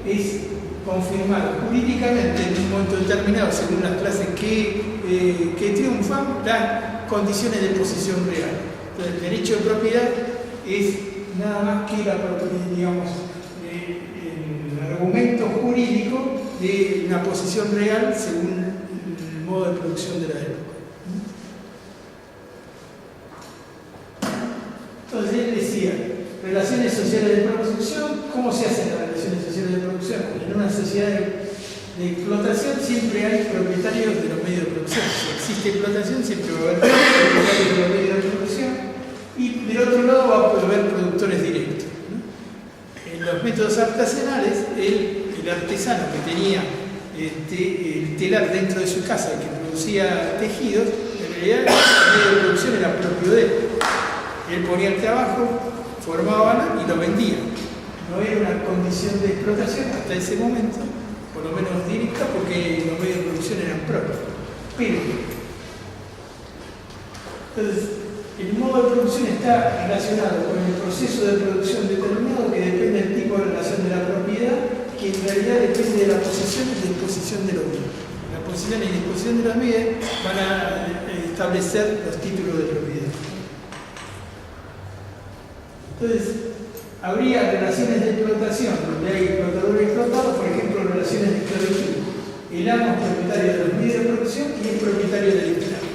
es confirmar jurídicamente en un momento determinado, según las clases que triunfan, las condiciones de posesión real. Entonces, el derecho de propiedad es nada más que digamos, el argumento jurídico de una posesión real según el modo de producción de la época. Entonces él decía, relaciones sociales de producción. ¿Cómo se hacen las relaciones sociales de producción? En una sociedad de explotación siempre hay propietarios de los medios de producción. Si existe explotación, siempre va a haber propietarios de los medios de producción, y del otro lado va a haber productores directos, ¿no? En los métodos artesanales, el artesano que tenía el telar dentro de su casa, que producía tejidos, en realidad el medio de producción era propio de él. Él ponía el trabajo, formaba y lo vendía. No era una condición de explotación hasta ese momento, por lo menos directa, porque los medios de producción eran propios. Pero, entonces, el modo de producción está relacionado con el proceso de producción determinado que depende del tipo de relación de la propiedad, que en realidad depende de la posesión y disposición de los bienes. La posesión y disposición de los bienes van a establecer los títulos de propiedad. Entonces, habría relaciones de explotación, donde hay explotador y explotado, por ejemplo, relaciones de esclavitud. El amo es propietario de los medios de producción y es propietario del esclavo.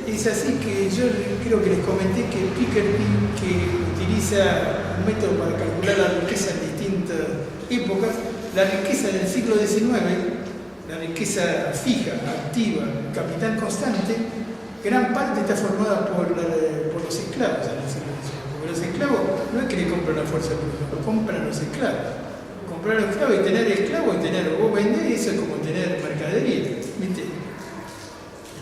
Es así que yo creo que les comenté que Piketty, que utiliza un método para calcular la riqueza en distintas épocas, la riqueza del siglo XIX, la riqueza fija, activa, capital constante, gran parte está formada por los esclavos en el siglo XIX. Porque los esclavos no es que le compran la fuerza bruta, lo compran los esclavos. Comprar a los esclavos y tener esclavos y tener, vos vendés, eso es como tener mercadería, ¿viste?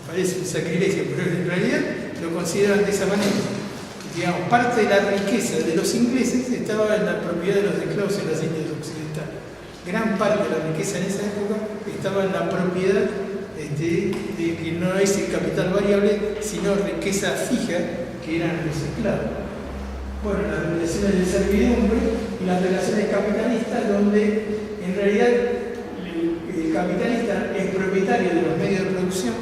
Parece un sacrilegio, pero en realidad lo consideran de esa manera. Digamos, parte de la riqueza de los ingleses estaba en la propiedad de los esclavos en las Indias Occidentales. Gran parte de la riqueza en esa época estaba en la propiedad de que no es el capital variable, sino riqueza fija, que eran los esclavos. Bueno, las relaciones de servidumbre y las relaciones capitalistas, donde en realidad el capitalista es propietario de los medios de producción.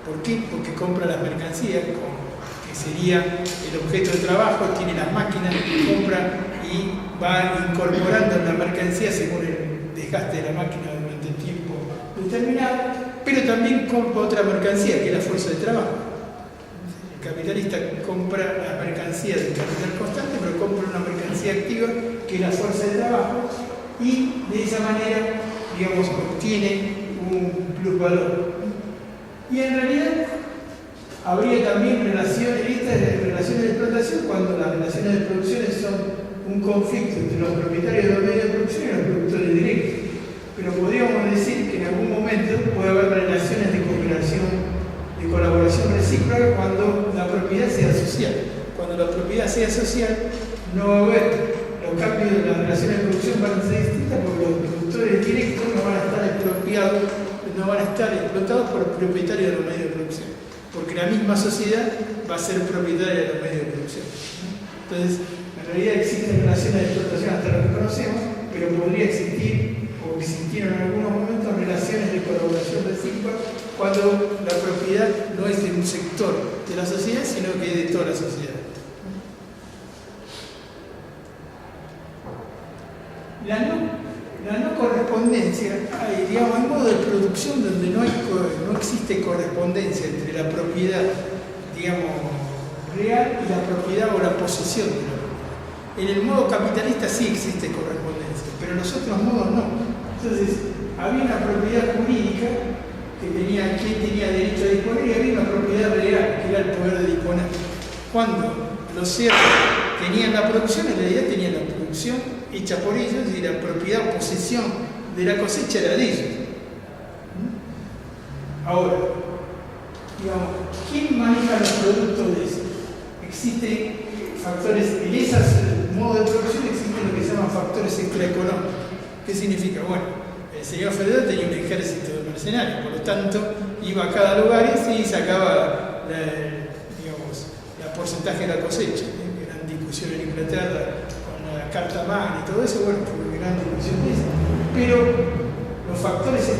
¿Por qué? Porque compra las mercancías, que sería el objeto de trabajo, tiene las máquinas que compra y va incorporando la mercancía según el desgaste de la máquina durante el tiempo determinado, pero también compra otra mercancía, que es la fuerza de trabajo. El capitalista compra las mercancías del capital constante, pero compra una mercancía activa, que es la fuerza de trabajo, y de esa manera, digamos, obtiene un plusvalor. Y en realidad habría también relaciones de explotación cuando las relaciones de producción son un conflicto entre los propietarios de los medios de producción y los productores directos. Pero podríamos decir que en algún momento puede haber relaciones de cooperación, de colaboración recíproca cuando la propiedad sea social. Cuando la propiedad sea social, no va a haber los cambios de las relaciones de producción, van a ser distintas porque los productores directos no van a estar expropiados, no van a estar explotados por el propietario de los medios de producción, porque la misma sociedad va a ser propietaria de los medios de producción. Entonces, en realidad existen relaciones de explotación hasta lo que conocemos, pero podría existir, o existieron en algunos momentos, relaciones de colaboración recíproca cuando la propiedad no es de un sector de la sociedad, sino que es de toda la sociedad. La no correspondencia, digamos, hay modo de producción donde no existe correspondencia entre la propiedad, digamos, real y la propiedad o la posesión de la propiedad. En el modo capitalista sí existe correspondencia, pero en los otros modos no. Entonces, había una propiedad jurídica que tenía quién tenía derecho a disponer y había una propiedad real, que era el poder de disponer. Cuando los cerdos tenían la producción, en realidad tenían la producción hecha por ellos y la propiedad o posesión de la cosecha era de ellos. Ahora, digamos, ¿quién maneja los productos de eso? Existen factores, en ese modo de producción existen lo que se llaman factores extraeconómicos. ¿Qué significa? Bueno, el señor Federal tenía un ejército de mercenarios, por lo tanto, iba a cada lugar y sacaba la porcentaje de la cosecha. Gran discusión en Inglaterra, Carta Magna y todo eso, bueno, fue una gran discusión de eso. Pero los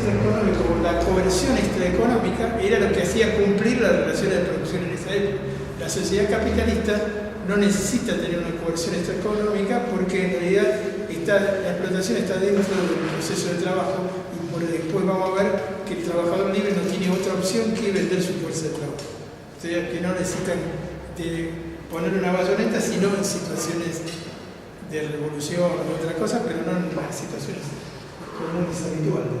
extraeconómico o la coerción extraeconómica era lo que hacía cumplir las relaciones de producción en esa época. La sociedad capitalista no necesita tener una coerción extraeconómica porque en realidad la explotación está dentro del proceso de trabajo y después vamos a ver que el trabajador libre no tiene otra opción que vender su fuerza de trabajo. O sea, que no necesitan poner una bayoneta sino en situaciones de revolución o otra cosa, pero no en las situaciones comunes habituales.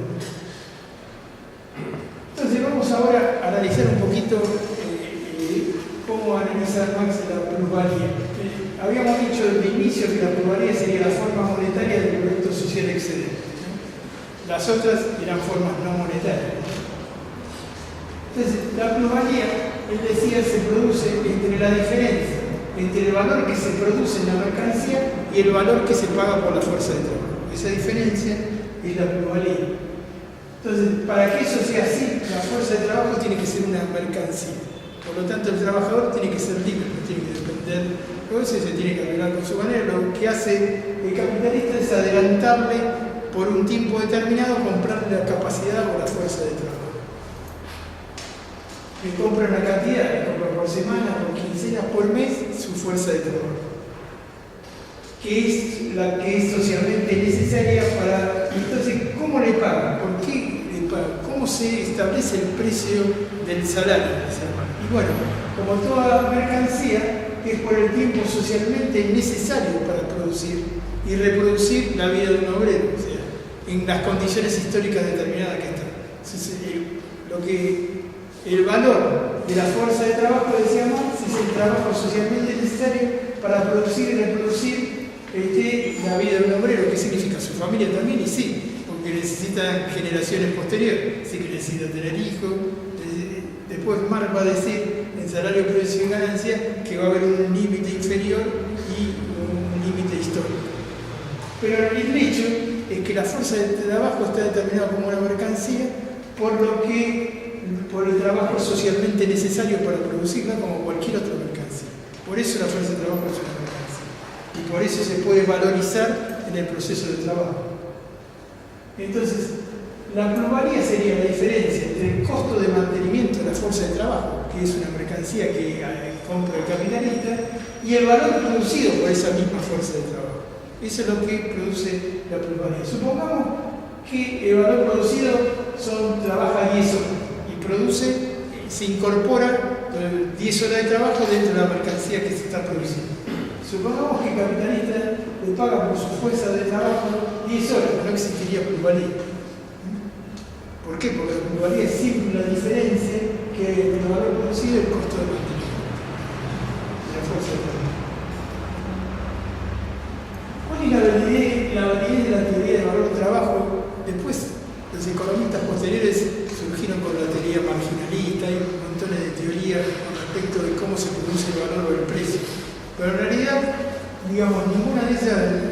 Entonces vamos ahora a analizar un poquito cómo analizar Marx la plusvalía. Habíamos dicho desde el inicio que la plusvalía sería la forma monetaria del producto social excedente. Las otras eran formas no monetarias. Entonces, la plusvalía, él decía, se produce entre la diferencia entre el valor que se produce en la mercancía y el valor que se paga por la fuerza de trabajo. Esa diferencia es la plusvalía. Entonces, para que eso sea así, la fuerza de trabajo tiene que ser una mercancía. Por lo tanto, el trabajador tiene que ser libre, no tiene que depender de eso, se tiene que arreglar con su manera. Lo que hace el capitalista es adelantarle por un tiempo determinado, comprarle la capacidad o la fuerza de trabajo. Le compra una cantidad, le compra por semana, por quincena, por mes, su fuerza de trabajo, que es la que es socialmente necesaria para... Entonces, ¿cómo le pagan? ¿Por qué le pagan? ¿Cómo se establece el precio del salario? Y bueno, como toda mercancía, es por el tiempo socialmente necesario para producir y reproducir la vida de un obrero, o sea, en las condiciones históricas determinadas que están. Entonces, el valor de la fuerza de trabajo, decíamos, es el trabajo socialmente necesario para producir y reproducir la vida de un obrero. ¿Qué significa? Su familia también, y sí, porque necesitan generaciones posteriores, sí que necesita tener hijos. Después Marx va a decir en salario, precio y ganancia que va a haber un límite inferior y un límite histórico. Pero el hecho es que la fuerza de trabajo está determinada como una mercancía por el trabajo socialmente necesario para producirla como cualquier otra mercancía. Por eso la fuerza de trabajo es una mercancía. Y por eso se puede valorizar en el proceso de trabajo. Entonces, la plusvalía sería la diferencia entre el costo de mantenimiento de la fuerza de trabajo, que es una mercancía que compra el capitalista, y el valor producido por esa misma fuerza de trabajo. Eso es lo que produce la plusvalía. Supongamos que el valor producido trabaja 10 horas y produce, se incorpora 10 horas de trabajo dentro de la mercancía que se está produciendo. Supongamos que el capitalista le paga por su fuerza de trabajo 10 horas, no existiría plusvalía. ¿Por qué? Porque la plusvalía es siempre la diferencia que entre el valor producido y el costo de mantenimiento de la fuerza de trabajo. ¿Cuál es la validez de la teoría del valor de trabajo? Después, los economistas posteriores surgieron con la teoría marginalista, hay montones de teorías con respecto de cómo se produce el valor o el precio. Pero en realidad, digamos, ninguna de ellas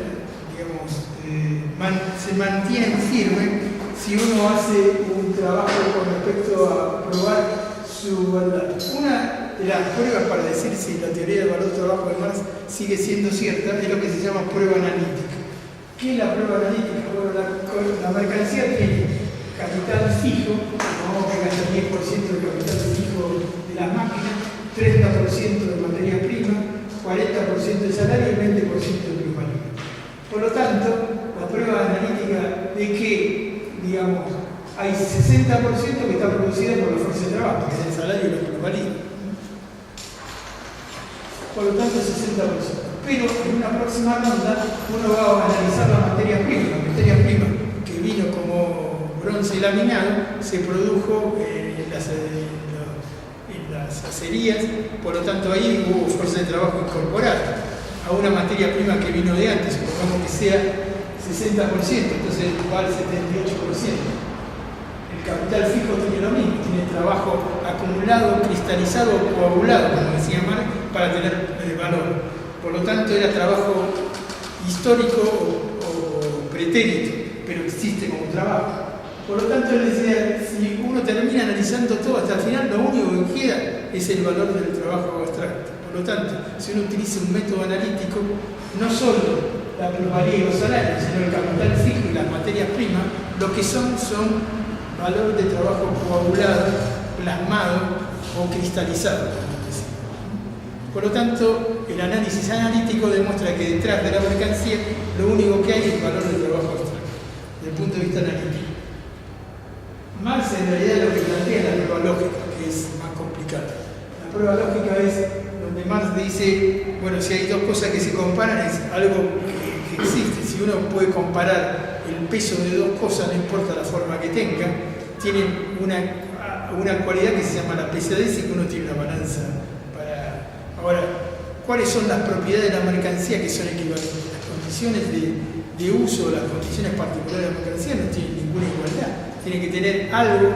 se mantiene firme si uno hace un trabajo con respecto a probar su verdad. Una de las pruebas para decir si la teoría del valor del trabajo de Marx sigue siendo cierta es lo que se llama prueba analítica. ¿Qué es la prueba analítica? Bueno, la mercancía tiene capital fijo, vamos a pegar el 10% del capital fijo de las máquinas, 30% de materia prima, 40% de salario y 20% de plusvalía. Por lo tanto, la prueba analítica de que, digamos, hay 60% que está producida por la fuerza de trabajo, que es el salario y la plusvalía. Por lo tanto, 60%. Pero en una próxima ronda uno va a analizar la materia prima. La materia prima que vino como bronce laminado se produjo en las acerías, por lo tanto ahí hubo fuerza de trabajo incorporada a una materia prima que vino de antes, supongamos que sea 60%, entonces igual 78%. El capital fijo tiene lo mismo, tiene trabajo acumulado, cristalizado o coagulado, como decía Marx, para tener valor. Por lo tanto, era trabajo histórico o pretérito, pero existe como trabajo. Por lo tanto, él decía, si uno termina analizando todo hasta el final, lo único que queda es el valor del trabajo abstracto. Por lo tanto, si uno utiliza un método analítico, no solo la plusvalía y los salarios, sino el capital fijo y las materias primas, lo que son valor de trabajo coagulado, plasmado o cristalizado. Por lo tanto, el análisis analítico demuestra que detrás de la mercancía lo único que hay es el valor del trabajo abstracto, desde el punto de vista analítico. Marx en realidad lo que plantea es la prueba lógica, que es más complicada. La prueba lógica es donde Marx dice, bueno, si hay dos cosas que se comparan es algo que existe. Si uno puede comparar el peso de dos cosas, no importa la forma que tenga, tienen una cualidad que se llama la pesadez y que uno tiene una balanza para... Ahora, ¿cuáles son las propiedades de la mercancía que son equivalentes? Las condiciones de uso, las condiciones particulares de la mercancía no tienen ninguna igualdad. Tiene que tener algo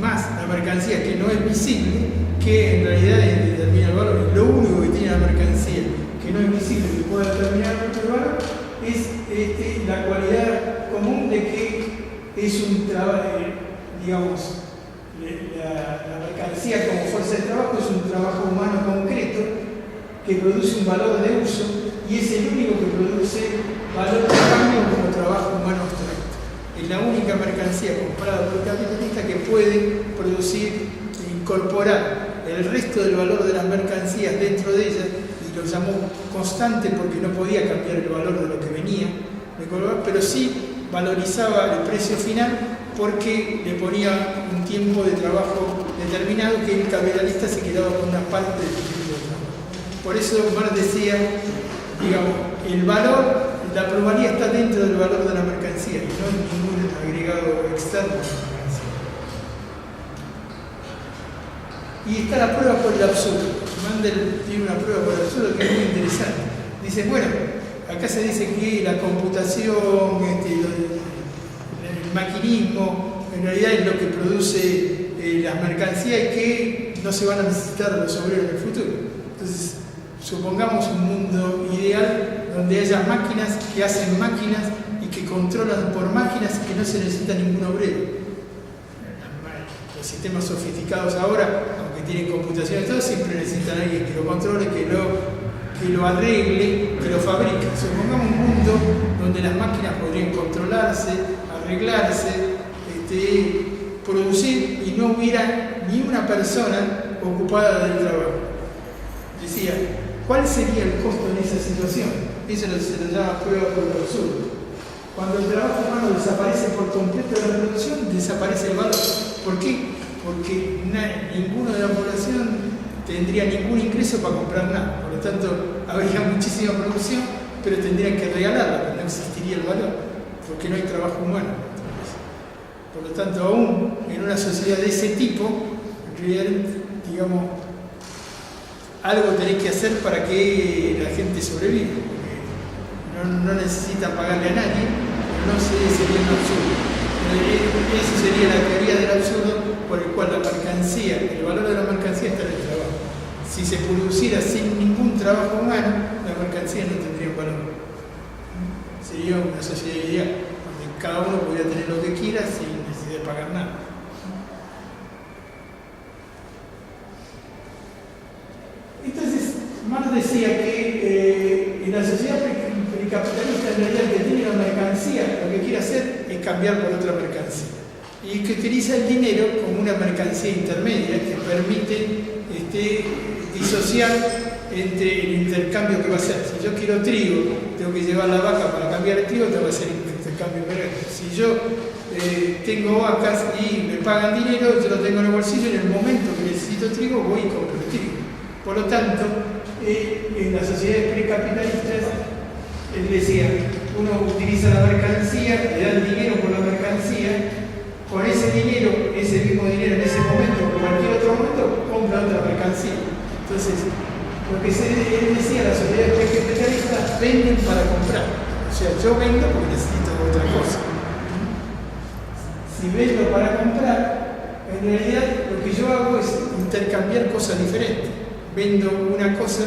más la mercancía que no es visible, que en realidad determina el valor. Y lo único que tiene la mercancía que no es visible y que puede determinar el valor es la cualidad común de que es un trabajo, digamos, la mercancía como fuerza de trabajo es un trabajo humano concreto que produce un valor de uso y es el único que produce valor de cambio como trabajo humano abstracto. Es la única mercancía comprada por el capitalista que puede producir e incorporar el resto del valor de las mercancías dentro de ellas, y lo llamó constante porque no podía cambiar el valor de lo que venía, pero sí valorizaba el precio final porque le ponía un tiempo de trabajo determinado que el capitalista se quedaba con una parte del tiempo de trabajo. Por eso Marx decía, digamos, el valor, la plusvalía está dentro del valor de la mercancía y no en ningún agregado externo de la mercancía. Y está la prueba por el absurdo. Mandel tiene una prueba por el absurdo que es muy interesante. Dice, bueno, acá se dice que la computación, el maquinismo, en realidad es lo que produce las mercancías y que no se van a necesitar los obreros en el futuro. Entonces, supongamos un mundo ideal donde haya máquinas que hacen máquinas y que controlan por máquinas y que no se necesita ningún obrero. Los sistemas sofisticados ahora, aunque tienen computación y todo, siempre necesitan a alguien que lo controle, que lo arregle, que lo fabrique. Supongamos un mundo donde las máquinas podrían controlarse, arreglarse, producir y no hubiera ni una persona ocupada del trabajo. Decía, ¿cuál sería el costo en esa situación? Eso se lo llama prueba por lo absurdo. Cuando el trabajo humano desaparece por completo de la producción, desaparece el valor. ¿Por qué? Porque ninguno de la población tendría ningún ingreso para comprar nada. Por lo tanto, habría muchísima producción, pero tendrían que regalarla, porque no existiría el valor, porque no hay trabajo humano. Por lo tanto, aún en una sociedad de ese tipo, en realidad, digamos, algo tenés que hacer para que la gente sobreviva. No necesitan pagarle a nadie, pero no sería un absurdo. Eso sería la teoría del absurdo por el cual la mercancía, el valor de la mercancía está en el trabajo. Si se produciera sin ningún trabajo humano, la mercancía no tendría valor. Sería una sociedad ideal, donde cada uno pudiera tener lo que quiera sin necesidad de pagar nada. Entonces, Marx decía que en la sociedad precapitalista, en realidad, el que tiene la mercancía, lo que quiere hacer es cambiar por otra mercancía. Y que utiliza el dinero como una mercancía intermedia que permite disociar entre el intercambio que va a hacer. Si yo quiero trigo, tengo que llevar la vaca para cambiar el trigo, tengo que hacer un intercambio correcto. Si yo tengo vacas y me pagan dinero, yo lo tengo en el bolsillo, en el momento que necesito trigo, voy y compro el trigo. Por lo tanto, en las sociedades precapitalistas, él decía, uno utiliza la mercancía, le da el dinero por la mercancía, con ese dinero, ese mismo dinero en ese momento o cualquier otro momento, compra otra mercancía. Entonces, lo que él decía, las sociedades precapitalistas venden para comprar. O sea, yo vendo porque necesito otra cosa. Si vendo para comprar, en realidad lo que yo hago es intercambiar cosas diferentes. Vendo una cosa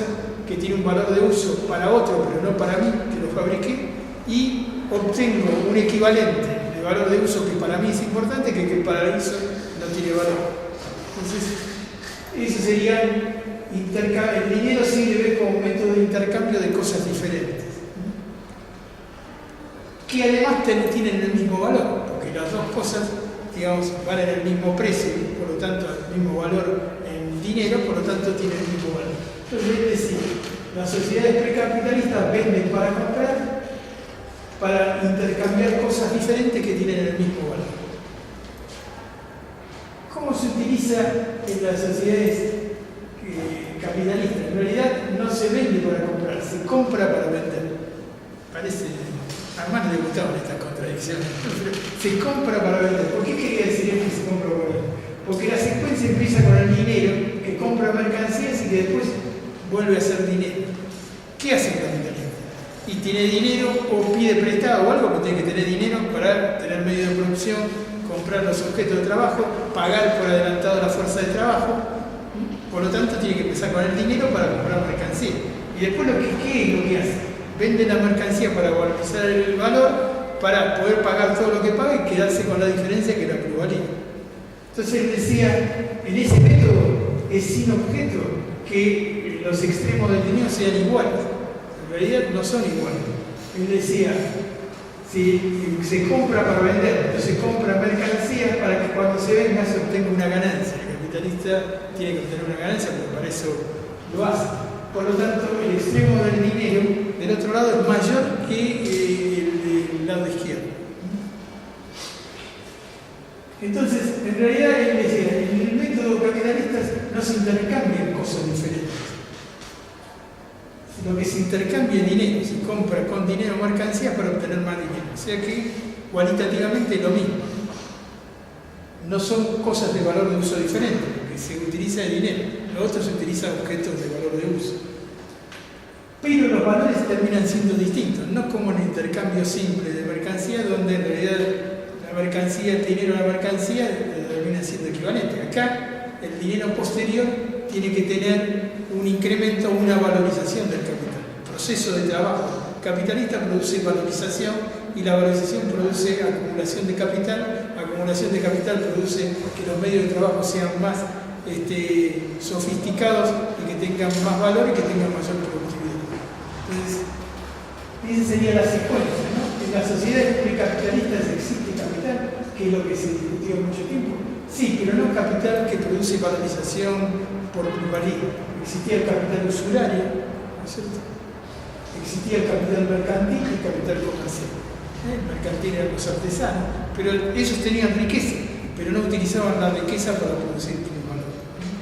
que tiene un valor de uso para otro, pero no para mí, que lo fabriqué, y obtengo un equivalente de valor de uso que para mí es importante, que para eso no tiene valor. Entonces, eso sería el dinero sirve como método de intercambio de cosas diferentes, que además tienen el mismo valor, porque las dos cosas digamos, valen el mismo precio, por lo tanto el mismo valor en dinero, por lo tanto tienen el mismo valor. Entonces, es decir, las sociedades precapitalistas venden para comprar, para intercambiar cosas diferentes que tienen el mismo valor. ¿Cómo se utiliza en las sociedades capitalistas? En realidad no se vende para comprar, se compra para vender. Parece, a Marx le gustaban estas contradicciones. Se compra para vender. ¿Por qué quería decir que se compra para vender? Porque la secuencia empieza con el dinero, que compra mercancías y que después vuelve a ser dinero. ¿Qué hace el capitalista? Y tiene dinero o pide prestado o algo, que tiene que tener dinero para tener medios de producción, comprar los objetos de trabajo, pagar por adelantado la fuerza de trabajo. Por lo tanto, tiene que empezar con el dinero para comprar mercancía. Y después, ¿qué es lo que hace? Vende la mercancía para valorizar el valor, para poder pagar todo lo que paga y quedarse con la diferencia que es la plusvalía. Entonces él decía, en ese método es sin objeto que los extremos del dinero sean iguales. En realidad no son iguales. Él decía, si se compra para vender, entonces se compra mercancías para que cuando se venda se obtenga una ganancia. El capitalista tiene que obtener una ganancia porque para eso lo hace. Por lo tanto, el extremo del dinero del otro lado es mayor que el lado izquierdo. Entonces, en realidad, él decía, en el método capitalista no se intercambian cosas diferentes. Lo que se intercambia es dinero, se compra con dinero mercancías para obtener más dinero. O sea que, cualitativamente, es lo mismo. No son cosas de valor de uso diferente, lo que se utiliza es dinero, lo otro se utiliza objetos de valor de uso. Pero los valores terminan siendo distintos, no como en el intercambio simple de mercancía, donde en realidad la mercancía, el dinero de la mercancía termina siendo equivalente. Acá, el dinero posterior tiene que tener un incremento o una valorización del capital. El proceso de trabajo capitalista produce valorización y la valorización produce acumulación de capital. La acumulación de capital produce que los medios de trabajo sean más sofisticados y que tengan más valor y que tengan mayor productividad. Entonces, esa sería la secuencia, ¿no? En las sociedades precapitalistas existe capital, que es lo que se discutió mucho tiempo. Sí, pero no capital que produce valorización por plusvalía. Existía el capital usurario, ¿no es cierto? Existía el capital mercantil y el capital comercial. El mercantil eran los artesanos, pero ellos tenían riqueza, pero no utilizaban la riqueza para producir valor.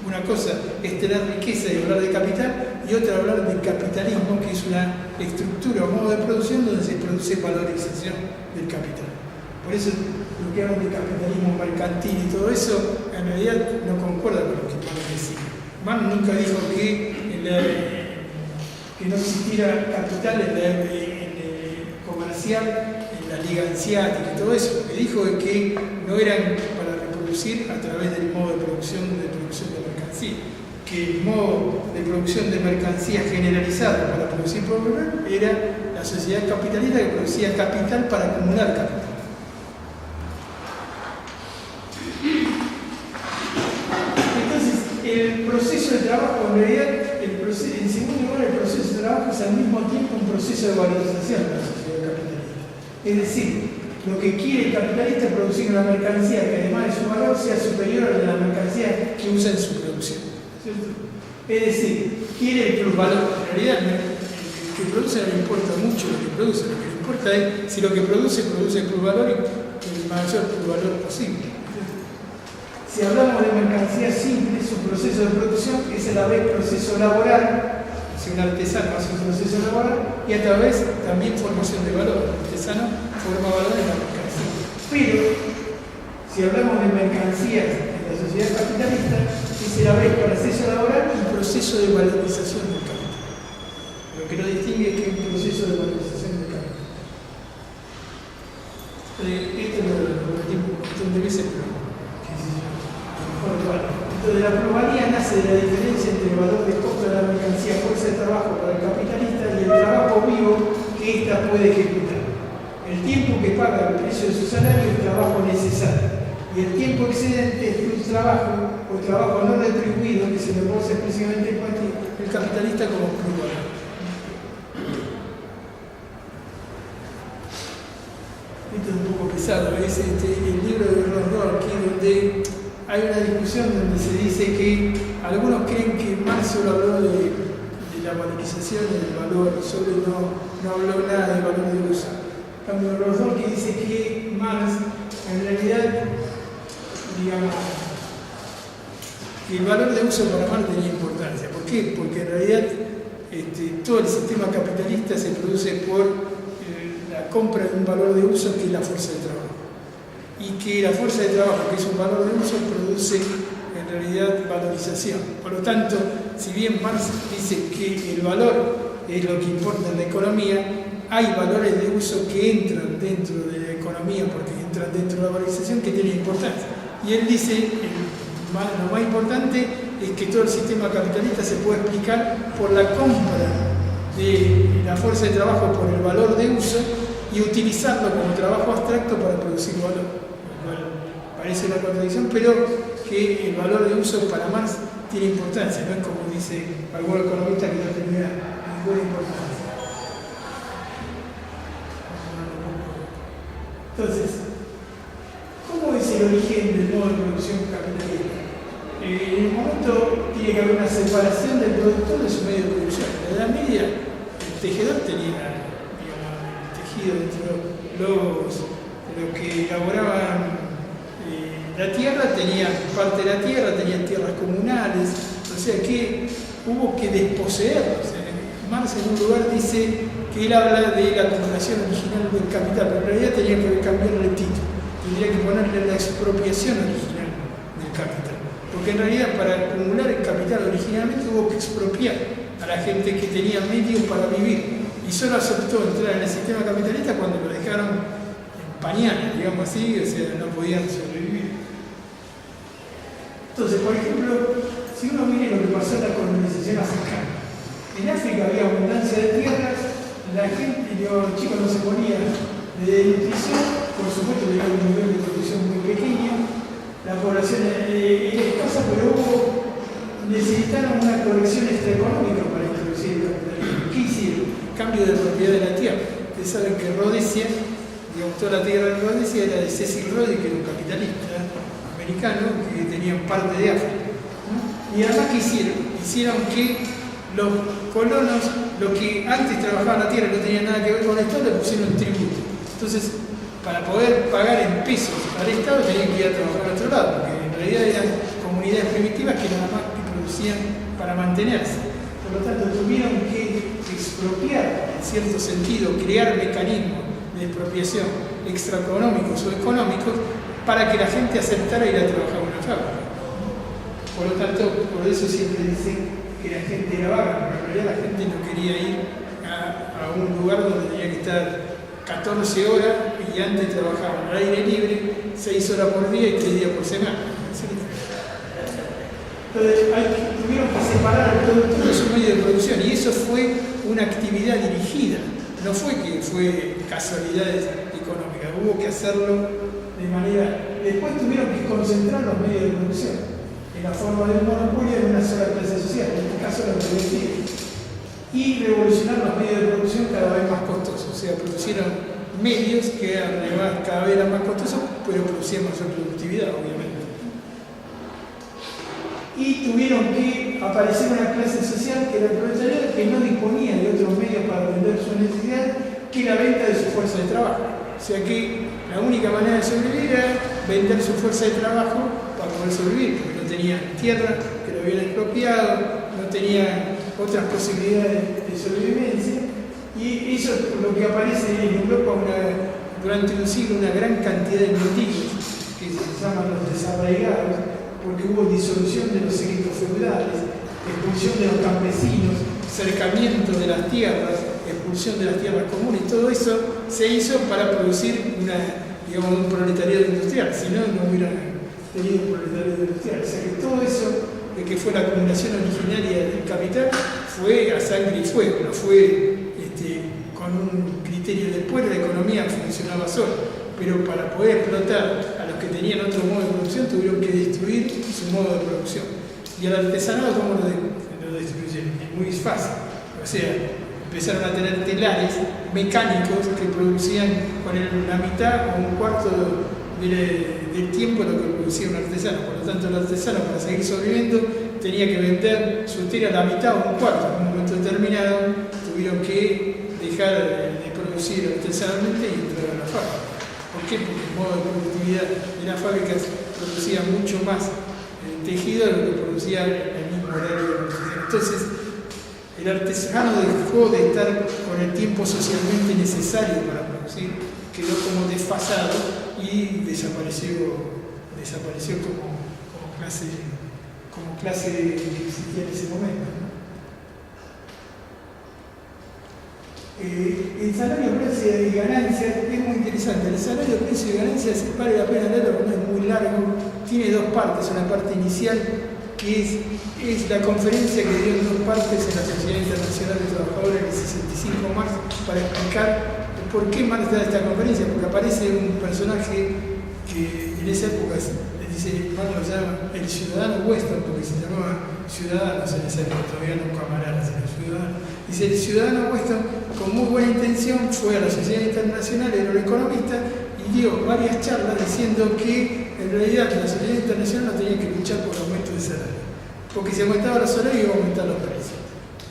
Una cosa es tener riqueza y hablar de capital, y otra hablar de capitalismo, que es una estructura o modo de producción donde se produce valorización del capital. Por eso lo que hablan de capitalismo mercantil y todo eso, en realidad no concuerda con lo que Marx decía. Marx nunca dijo que no existiera capital en el comercial, en la liga hanseática y todo eso. Lo que dijo es que no eran para reproducir a través del modo de producción de mercancía. Que el modo de producción de mercancía generalizado para producir por valor era la sociedad capitalista que producía capital para acumular capital. Entonces, el proceso de trabajo, en realidad, en segundo lugar, el proceso de trabajo es al mismo tiempo un proceso de valorización de la sociedad capitalista. Es decir, lo que quiere el capitalista es producir una mercancía que además de su valor sea superior a la mercancía que usa en su producción. ¿Cierto? Es decir, quiere el plusvalor. En realidad, el que produce no le importa mucho lo que produce, lo que le importa es si lo que produce plusvalor y el mayor plusvalor posible. Si hablamos de mercancías simples, un proceso de producción es a la vez proceso laboral, si un artesano hace un proceso laboral, y a la vez también formación de valor. El artesano forma valor en la mercancía. Pero, si hablamos de mercancías en la sociedad capitalista, es a la vez proceso laboral y proceso de valorización del capital. Lo que nos distingue es que es un proceso de valorización del capital. Esto lo repetimos un montón de veces, pero entonces la plusvalía nace de la diferencia entre el valor de costo de la mercancía, fuerza de trabajo para el capitalista y el trabajo vivo que ésta puede ejecutar. El tiempo que paga el precio de su salario es trabajo necesario, y el tiempo excedente es un trabajo o trabajo no retribuido que se le goza exclusivamente el capitalista como plusvalía. Esto es un poco pesado, es el libro de Rondor, que hay una discusión donde se dice que algunos creen que Marx solo habló de la valorización y del valor, solo no habló nada del valor de uso. Cambio Rodolfo dice que Marx, en realidad, digamos, que el valor de uso para Marx tenía importancia. ¿Por qué? Porque en realidad todo el sistema capitalista se produce por la compra de un valor de uso que es la fuerza de trabajo. Y que la fuerza de trabajo, que es un valor de uso, produce en realidad valorización. Por lo tanto, si bien Marx dice que el valor es lo que importa en la economía, hay valores de uso que entran dentro de la economía porque entran dentro de la valorización que tienen importancia. Y él dice, lo más importante es que todo el sistema capitalista se puede explicar por la compra de la fuerza de trabajo por el valor de uso y utilizarlo como trabajo abstracto para producir valor. Lo cual parece una contradicción, pero que el valor de uso para Marx tiene importancia, no es como dice algún economista que no tenía ninguna importancia. Entonces, ¿cómo es el origen del modo de producción capitalista? En el momento tiene que haber una separación del productor de su medio de producción. En la Edad Media, el tejedor tenía, digamos, el tejido dentro los que elaboraban la tierra, tenían parte de la tierra, tenían tierras comunales, o sea que hubo que desposeerlos. Marx en un lugar dice que él habla de la acumulación original del capital, pero en realidad tenía que cambiarle el título, tendría que ponerle la expropiación original del capital. Porque en realidad para acumular el capital originalmente hubo que expropiar a la gente que tenía medios para vivir y solo aceptó entrar en el sistema capitalista cuando lo dejaron en pañales, digamos así, o sea, no podían sobrevivir. Entonces, por ejemplo, si uno mira lo que pasó en la colonización africana, en África había abundancia de tierras, la gente, los chicos no se morían de desnutrición, por supuesto que había un nivel de producción muy pequeño, la población era escasa, pero necesitaron una corrección extraeconómica para introducir el capitalismo. ¿Qué hicieron? Cambio de propiedad de la tierra. Ustedes saben que Rhodesia, digamos, toda la tierra de Rhodesia era de Cecil Rhodes, que era un capitalista americano que tenía parte de África, ¿no? Y además, ¿qué hicieron? Hicieron que los colonos, los que antes trabajaban la tierra y no tenían nada que ver con el Estado, le pusieron tributo. Entonces, para poder pagar en pesos al Estado tenían que ir a trabajar a otro lado, porque en realidad eran comunidades primitivas que nada más que producían para mantenerse. Por lo tanto, tuvieron que expropiar, en cierto sentido, crear mecanismos de expropiación extraeconómicos o económicos para que la gente aceptara ir a trabajar en una fábrica. Por lo tanto, por eso siempre dicen que la gente era vaga, pero en realidad la gente no quería ir a un lugar donde tenía que estar 14 horas y antes trabajaban al aire libre 6 horas por día y 3 días por semana. Entonces tuvieron que separar el productor de su medio de producción y eso fue una actividad dirigida, no fue que fue casualidades económicas, hubo que hacerlo de manera... Después tuvieron que concentrar los medios de producción en la forma de un monopolio en una sola clase social, en este caso la productiva, y revolucionar los medios de producción cada vez más costosos, o sea, producieron medios que además cada vez eran más costosos, pero producían mayor productividad, obviamente. Y tuvieron que aparecer una clase social que era el proletariado, que no disponía de otros medios para vender su necesidad que la venta de su fuerza de trabajo. O sea que la única manera de sobrevivir era vender su fuerza de trabajo para poder sobrevivir, porque no tenían tierra, que lo habían expropiado, no tenían otras posibilidades de sobrevivencia, y eso es lo que aparece en Europa durante un siglo, una gran cantidad de mendigos que se llaman los desarraigados, porque hubo disolución de los seguidos feudales, expulsión de los campesinos, cercamiento de las tierras, expulsión de las tierras comunes, todo eso se hizo para producir un proletariado industrial, si no, no hubieran tenido un proletariado industrial. O sea que todo eso de que fue la acumulación originaria del capital fue a sangre y fuego, no fue con un criterio del pueblo, la economía funcionaba sola, pero para poder explotar a los que tenían otro modo de producción tuvieron que destruir su modo de producción. Y al artesanado, ¿cómo lo destruyeron? Es muy fácil, o sea, empezaron a tener telares mecánicos que producían con la mitad o un cuarto del tiempo lo que producía un artesano. Por lo tanto, el artesano, para seguir sobreviviendo, tenía que vender su tela a la mitad o un cuarto. En un momento determinado tuvieron que dejar de producir artesanalmente y entrar a la fábrica. ¿Por qué? Porque el modo de productividad de las fábricas producía mucho más tejido de lo que producía el mismo horario de producción. Entonces, el artesano dejó de estar con el tiempo socialmente necesario para producir, quedó como desfasado y desapareció como clase que existía en ese momento, ¿no? El salario, precio y ganancia es muy interesante. El salario, precio y ganancia vale la pena leerlo porque es muy largo. Tiene dos partes. Una parte inicial que es la conferencia que dio en dos partes en la Sociedad Internacional de Trabajadores el 65 de marzo para explicar por qué Marx da esta conferencia. Porque aparece un personaje que en esa época dice, Marx lo llama el ciudadano Weston, porque se llamaba ciudadanos en esa época, todavía no camaradas, sino ciudadanos. Dice, el ciudadano Weston, con muy buena intención, fue a la Sociedad Internacional, era un economista, y dio varias charlas diciendo que en realidad la Sociedad Internacional no tenía que luchar por el aumento de salario. Porque si aumentaba los salarios iba a aumentar los precios.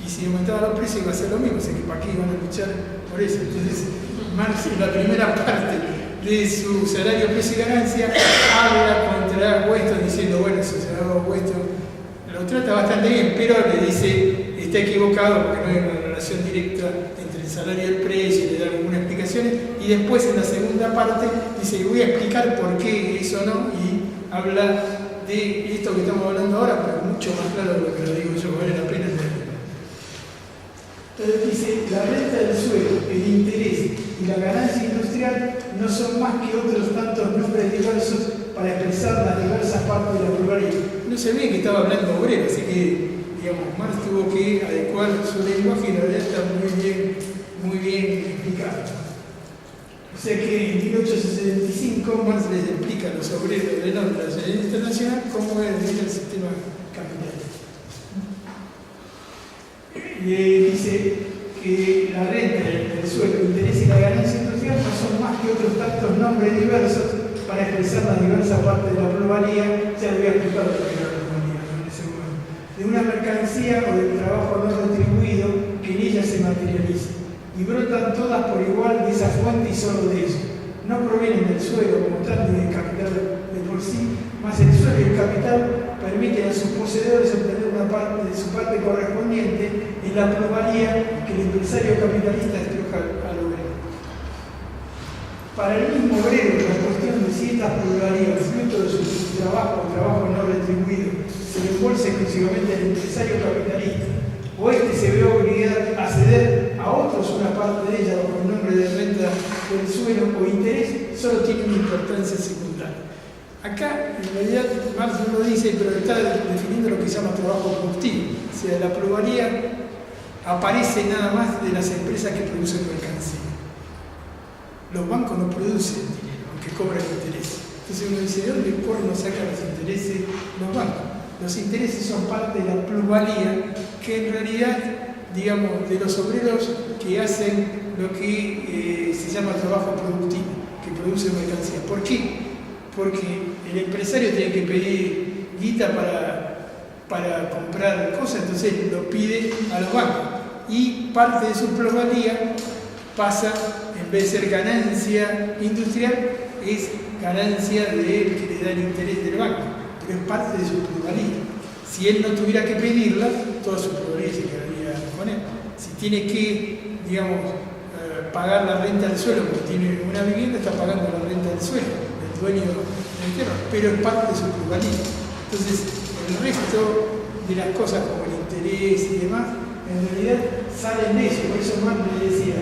Y si aumentaban los precios iba a ser lo mismo, así que para qué iban a luchar por eso. Entonces, Marx en la primera parte de su salario, precio y ganancia, habla contra Weston diciendo, bueno, el ciudadano Weston lo trata bastante bien, pero le dice, está equivocado porque no hay una relación directa entre el salario y el precio, y le da algunas explicaciones, y después en la segunda parte dice, voy a explicar por qué eso no, y habla de esto que estamos hablando ahora, pero mucho más claro de lo que lo digo yo, vale la pena leerlo. Entonces dice, la renta del suelo, el interés y la ganancia industrial no son más que otros tantos nombres diversos para expresar las diversas partes de la pluralidad. No se ve que estaba hablando obrero, así que, digamos, Marx tuvo que adecuar su lenguaje y la verdad está muy bien explicado. O sea que en 1865 Marx les explica a los obreros de la Sociedad Internacional cómo era el sistema capitalista. Y dice que la renta, el sueldo, el interés y la ganancia industrial no son más que otros tantos nombres diversos para expresar las diversas partes de la pluralidad. Ya le voy a explicar lo que era la pluralidad en ese momento. De una mercancía o del trabajo no retribuido que en ella se materializa. Y brotan todas por igual de esa fuente y solo de eso. No provienen del suelo como tal ni del capital de por sí, mas el suelo y el capital permiten a sus poseedores obtener una parte de su parte correspondiente en la pluralidad que el empresario capitalista estruja al obrero. Para el mismo obrero, la cuestión de si esta pluralidad, fruto de su trabajo o trabajo no retribuido, se le embolsa exclusivamente al empresario capitalista, o este se ve obligado a ceder a otros una parte de ella bajo el nombre de renta del suelo o interés, solo tiene una importancia secundaria. Acá, en realidad, Marx no lo dice, pero está definiendo lo que se llama trabajo productivo. O sea, la pluralidad aparece nada más de las empresas que producen mercancía. Los bancos no producen dinero, aunque cobran intereses. Entonces uno dice, ¿de dónde no sacan los intereses los bancos? Los intereses son parte de la plusvalía que en realidad, digamos, de los obreros que hacen lo que se llama trabajo productivo, que produce mercancía. ¿Por qué? Porque el empresario tiene que pedir guita para comprar cosas, entonces lo pide a los bancos. Y parte de su plusvalía pasa, en vez de ser ganancia industrial, es ganancia del que le da el interés del banco, pero es parte de su plusvalía. Si él no tuviera que pedirla, toda su plusvalía se quedaría con él. Si tiene que, digamos, pagar la renta del suelo, porque tiene una vivienda, está pagando la renta del suelo, el dueño del tierra, pero es parte de su plusvalía. Entonces, el resto de las cosas como el interés y demás, en realidad salen de eso. Por eso Marx le decía,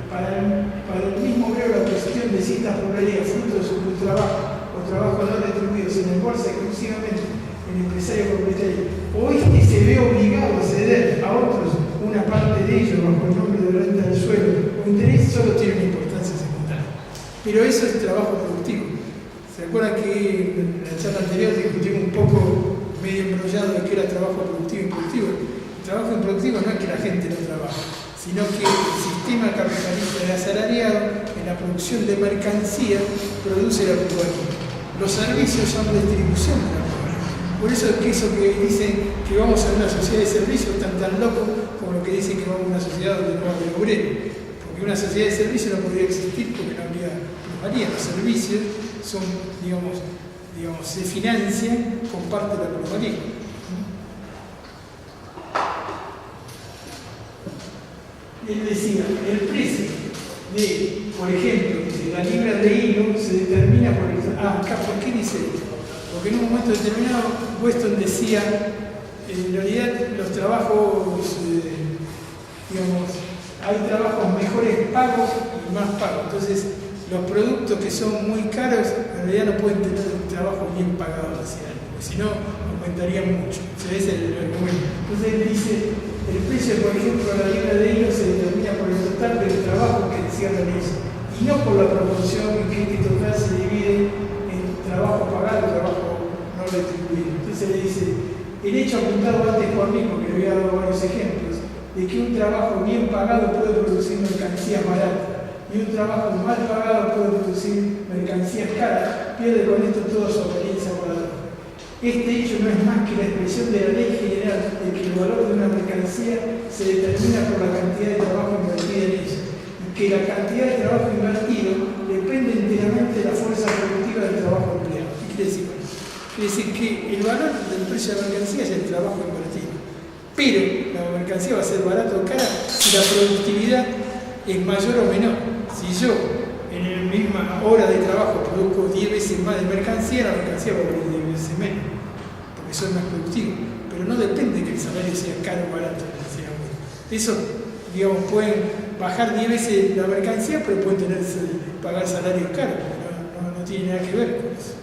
para el mismo obrero la cuestión de si esta pluralidad, fruto de su trabajo o trabajo no retribuido, se embolsa exclusivamente el empresario propietario, o este se ve obligado a ceder a otros una parte de ellos bajo el nombre de renta del suelo o interés, solo tiene una importancia secundaria. Pero eso es trabajo productivo. ¿Se acuerdan que en la charla anterior discutimos un poco medio embrollado de qué era trabajo productivo y improductivo? El trabajo improductivo no es que la gente no trabaja, sino que el sistema capitalista de asalariado en la producción de mercancía produce la plusvalía. Los servicios son distribución de la pobreza. Por eso es que eso que dicen que vamos a una sociedad de servicios están tan locos como lo que dicen que vamos a una sociedad donde no va a haber obrero. Porque una sociedad de servicios no podría existir porque no habría plusvalía. Los servicios son, digamos, se financian con parte de la plusvalía. Él decía, el precio de, por ejemplo, de la libra de hilo se determina por el... acá, ¿por qué dice esto? Porque en un momento determinado Weston decía, en realidad los trabajos, digamos, hay trabajos mejores pagos y más pagos. Entonces, los productos que son muy caros, en realidad no pueden tener un trabajo bien pagado hacia él, porque si no, aumentaría mucho. Ese es el argumento. Entonces él dice, el precio, por ejemplo, de la libra de hilo se determina por el total del trabajo que se realiza, y no por la proporción en que este total se divide en trabajo pagado y trabajo no retribuido. Entonces le dice, el hecho apuntado antes por mí, porque le había dado varios ejemplos, de que un trabajo bien pagado puede producir mercancías baratas y un trabajo mal pagado puede producir mercancías caras, pierde con esto toda su apariencia moral. Este hecho no es más que la expresión de la ley general de que el valor de una mercancía se determina por la cantidad de trabajo invertida en ella, y que la cantidad de trabajo invertido depende enteramente de la fuerza productiva del trabajo empleado. ¿Qué quiere decir con eso? Quiere decir que el valor del precio de la mercancía es el trabajo invertido, pero la mercancía va a ser barata o cara si la productividad es mayor o menor. Si yo en la misma hora de trabajo produzco 10 veces más de mercancía, la mercancía va a valer 10 veces menos, porque soy más productivo. Pero no depende que el salario sea caro o barato. Eso, digamos, pueden bajar 10 veces la mercancía, pero pueden pagar salarios caros, porque no tiene nada que ver con eso.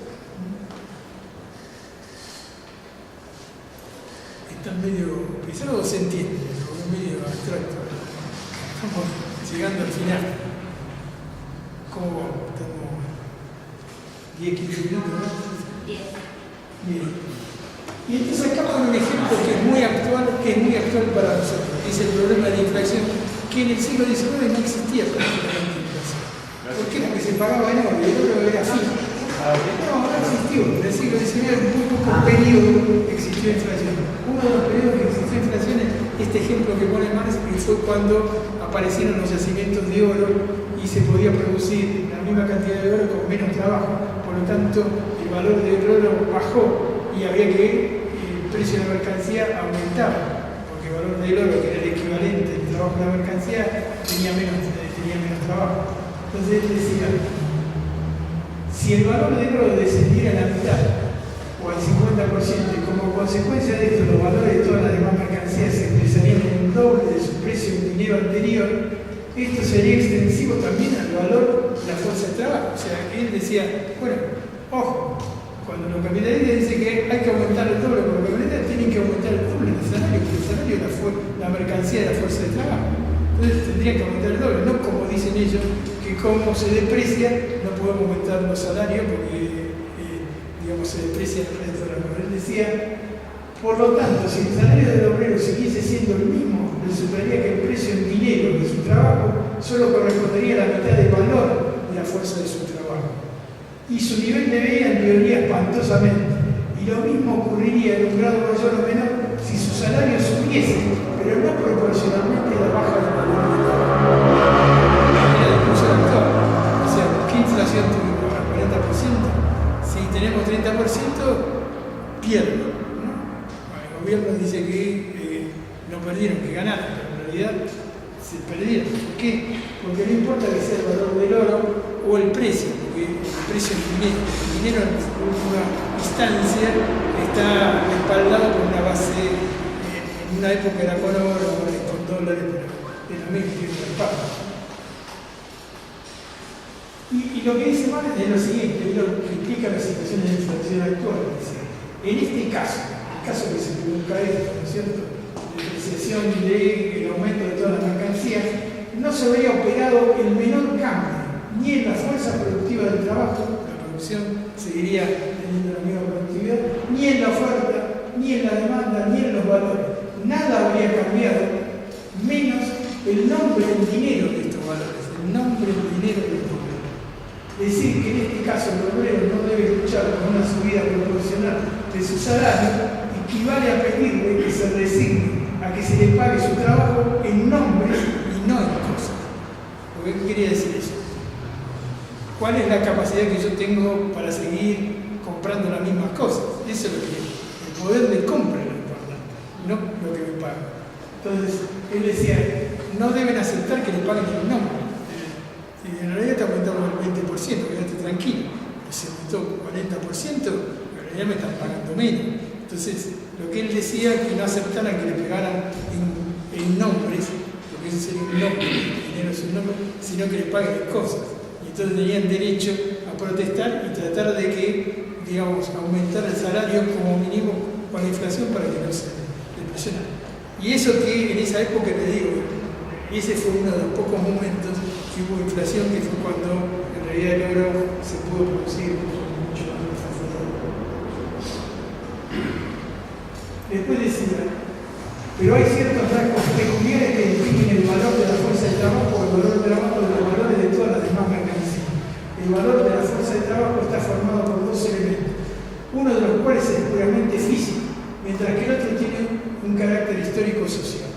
Está medio pesado, se entiende, pero es medio abstracto. Estamos llegando al final. ¿Cómo vamos? Estamos 10-15 minutos, ¿no? 10. Bien. Y entonces acá con un ejemplo que es muy actual para nosotros. Es el problema de la inflación, que en el siglo XIX no existía prácticamente inflación. ¿Por qué? Porque se pagaba en oro, y el oro era fijo. No existió. En el siglo XIX en muy pocos periodos existió inflación. Uno de los periodos que existió inflación es este ejemplo que pone Marx, que fue cuando aparecieron los yacimientos de oro y se podía producir la misma cantidad de oro con menos trabajo. Por lo tanto, el valor del oro bajó y había que el precio de la mercancía aumentaba, porque el valor del oro, que era el equivalente del trabajo de la mercancía, tenía menos trabajo. Entonces él decía, si el valor del oro descendiera a la mitad o al 50%, y como consecuencia de esto los valores de todas las demás mercancías se expresarían en un doble de su precio en dinero anterior, esto sería extensivo también al valor de la fuerza de trabajo. O sea, que él decía, bueno, ojo, cuando los capitalistas dicen que hay que aumentar el doble, porque los capitalistas tienen que aumentar el doble del salario, porque el salario es la mercancía de la fuerza de trabajo. Entonces tendrían que aumentar el doble, no como dicen ellos, que como se deprecia, no podemos aumentar los salarios porque digamos, se deprecia el resto de la obra. Él decía, por lo tanto, si el salario del obrero siguiese siendo el mismo, resultaría que el precio en dinero de su trabajo solo correspondería a la mitad del valor de la fuerza de su trabajo. Y su nivel de vida empeoraría espantosamente. Y lo mismo ocurriría en un grado mayor o menor si su salario subiese, pero no proporcionalmente a la baja del valor del trabajo. Era la discusión actual. O sea, ¿qué inflación tuvimos? ¿40%? Si tenemos 30%, pierdo, ¿no? El gobierno dice que no perdieron, que ganaron, pero en realidad se perdieron. ¿Por qué? Porque no importa que sea el valor del oro o el precio, porque el precio del dinero. El dinero en última instancia está respaldado por una base, en una época era con oro, ahora es con dólares, pero es lo mismo, tiene un impacto. Y lo que dice Marx es lo siguiente, es lo que implica la situación de la inflación actual. Dice, en este caso, el caso que se produzca esto, ¿no es cierto?, depreciación del aumento de todas las mercancías, no se habría operado el menor cambio, ni en la fuerza productiva del trabajo, la producción seguiría teniendo la misma productividad, ni en la oferta, ni en la demanda, ni en los valores. Nada habría cambiado, menos el nombre en dinero de estos valores, el nombre en dinero de estos valores. Decir que en este caso el obrero no debe luchar de su salario equivale a pedirle que se resigne a que se le pague su trabajo en nombres y no en cosas. ¿Qué quería decir eso? ¿Cuál es la capacidad que yo tengo para seguir comprando las mismas cosas? Eso es lo que el poder de compra es lo importante, no lo que me pagan. Entonces, él decía, no deben aceptar que le paguen el nombre. En realidad te aumentaron el 20%, quédate tranquilo. Pero si aumentó 40%, en realidad me están pagando menos. Entonces, lo que él decía es que no aceptaran que le pegaran en nombres, porque eso sería un nombre, el dinero es un nombre, sino que le paguen en cosas. Y entonces tenían derecho a protestar y tratar de que, digamos, aumentar el salario como mínimo con la inflación para que no se depresionara. Y eso que en esa época, le digo, ese fue uno de los pocos momentos que hubo inflación, que fue cuando en realidad el oro se pudo producir mucho más facilidad. Después decía, pero hay ciertos rasgos peculiares que definen el valor de la fuerza de trabajo o el valor de trabajo de los valores de todas las demás mercancías. El valor de la fuerza de trabajo está formado por dos elementos, uno de los cuales es puramente físico, mientras que el otro tiene un carácter histórico-social.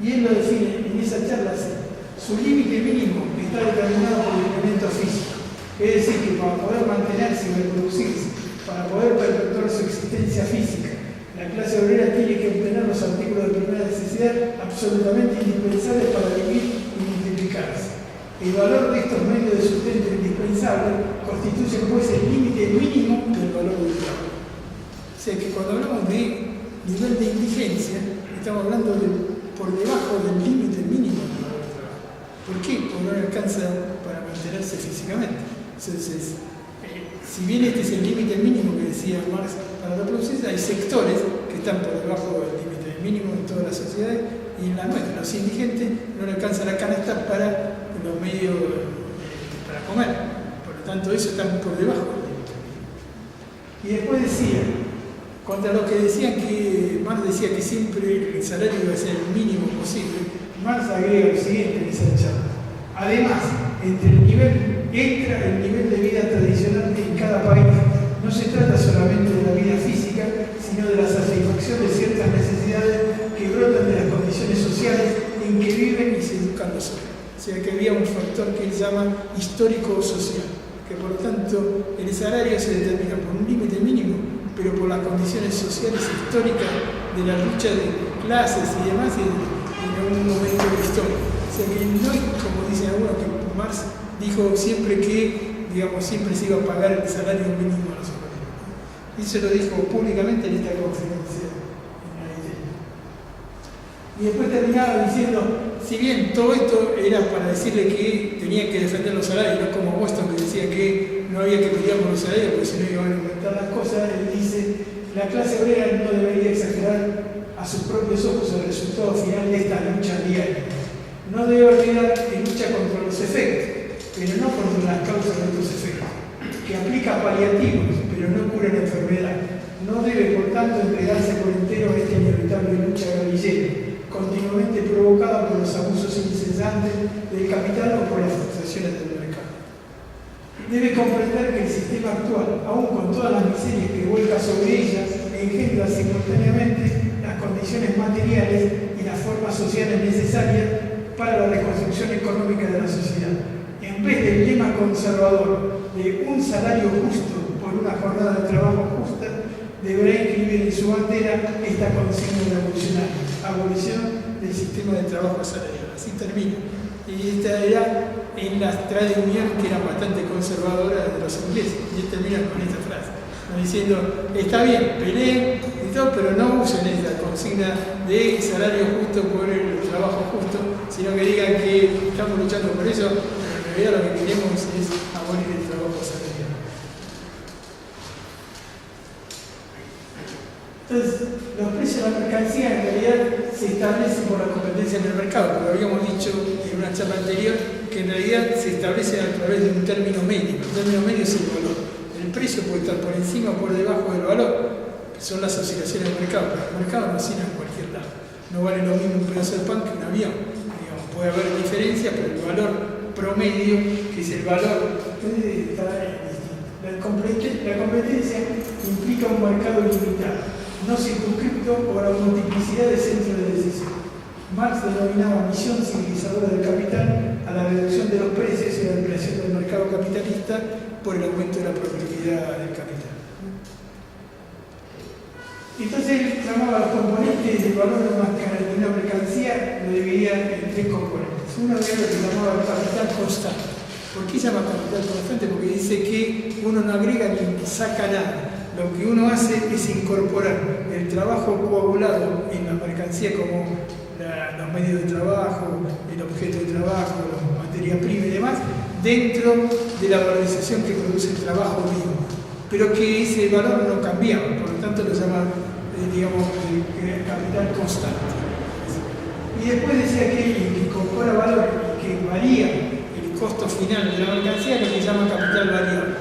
Y él lo define en esa charla así. Su límite mínimo está determinado por el elemento físico, es decir, que para poder mantenerse y reproducirse, para poder perpetuar su existencia física, la clase obrera tiene que obtener los artículos de primera necesidad absolutamente indispensables para vivir y multiplicarse. El valor de estos medios de sustento indispensables constituye pues el límite mínimo del valor del trabajo. O sea que cuando hablamos de nivel de indigencia, estamos hablando por debajo del límite mínimo del valor del trabajo. ¿Por qué? Porque no alcanza para mantenerse físicamente. Entonces, si bien este es el límite mínimo que decía Marx para reproducirse, hay sectores que están por debajo del límite mínimo en todas las sociedades y en la nuestra, los indigentes, no le alcanza la canasta para los medios para comer. Por lo tanto, eso está por debajo del límite mínimo. Y después decía, contra los que decían que Marx decía que siempre el salario iba a ser el mínimo posible, Marx agrega lo siguiente en esa charla. Además, entra el nivel de vida tradicional en cada país. No se trata solamente de la vida física, sino de la satisfacción de ciertas necesidades que brotan de las condiciones sociales en que viven y se educan los hombres. O sea que había un factor que él llama histórico-social, que por lo tanto el salario se determina por un límite mínimo, pero por las condiciones sociales históricas de la lucha de clases y demás en un momento de la historia. O sea que no es como dicen algunos que Marx dijo siempre que, digamos, siempre se iba a pagar el salario mínimo a los obreros. Y se lo dijo públicamente en esta conferencia en Aire. Y después terminaba diciendo, si bien todo esto era para decirle que tenía que defender los salarios, no como Boston que decía que no había que pelear por los salarios porque si no iban a aumentar las cosas, él dice, la clase obrera no debería exagerar a sus propios ojos el resultado final de esta lucha diaria. No debe olvidar que lucha contra los efectos, pero no contra las causas de estos efectos, que aplica paliativos, pero no cura la enfermedad. No debe, por tanto, entregarse por entero a esta inevitable lucha guerrillera, continuamente provocada por los abusos incesantes del capital o por las frustraciones del mercado. Debe comprender que el sistema actual, aun con todas las miserias que vuelca sobre ellas, engendra simultáneamente las condiciones materiales y las formas sociales necesarias para la reconstrucción económica de la sociedad. En vez del lema conservador de un salario justo por una jornada de trabajo justa, deberá inscribir en su bandera esta consigna revolucionaria: abolición del sistema de trabajo salarial. Así termina. Y esta era en la trade union, que era bastante conservadora de los ingleses. Y él termina con esta frase, diciendo, está bien, peleen y todo, pero no usen esta consigna de salario justo por el trabajo justo, sino que digan que estamos luchando por eso, pero en realidad lo que queremos es abolir el trabajo salarial. Entonces, los precios de la mercancía en realidad se establecen por la competencia en el mercado, pero habíamos dicho en una charla anterior que en realidad se establecen a través de un término medio. El término medio es el valor. El precio puede estar por encima o por debajo del valor, que son las oscilaciones del mercado, pero el mercado no oscila en cualquier lado. No vale lo mismo un pedazo de pan que un avión. Digamos, puede haber diferencias, pero el valor promedio, que es el valor, está distinto. La competencia implica un mercado limitado, no circunscripto por la multiplicidad de centros de decisión. Marx denominaba misión civilizadora del capital a la reducción de los precios y la ampliación del mercado capitalista por el aumento de la productividad del capital. Entonces él llamaba los componentes del valor de una mercancía, lo dividía en tres componentes. Uno era lo que llamaba el capital constante. ¿Por qué se llama capital constante? Porque dice que uno no agrega ni saca nada. Lo que uno hace es incorporar el trabajo coagulado en la mercancía como los medios de trabajo, el objeto de trabajo, la materia prima y demás, dentro de la valorización que produce el trabajo vivo. Pero que ese valor no cambiaba, por lo tanto lo llama, digamos, el capital constante. Y después decía que incorpora valor y que varía el costo final de la mercancía, lo que se llama capital variable,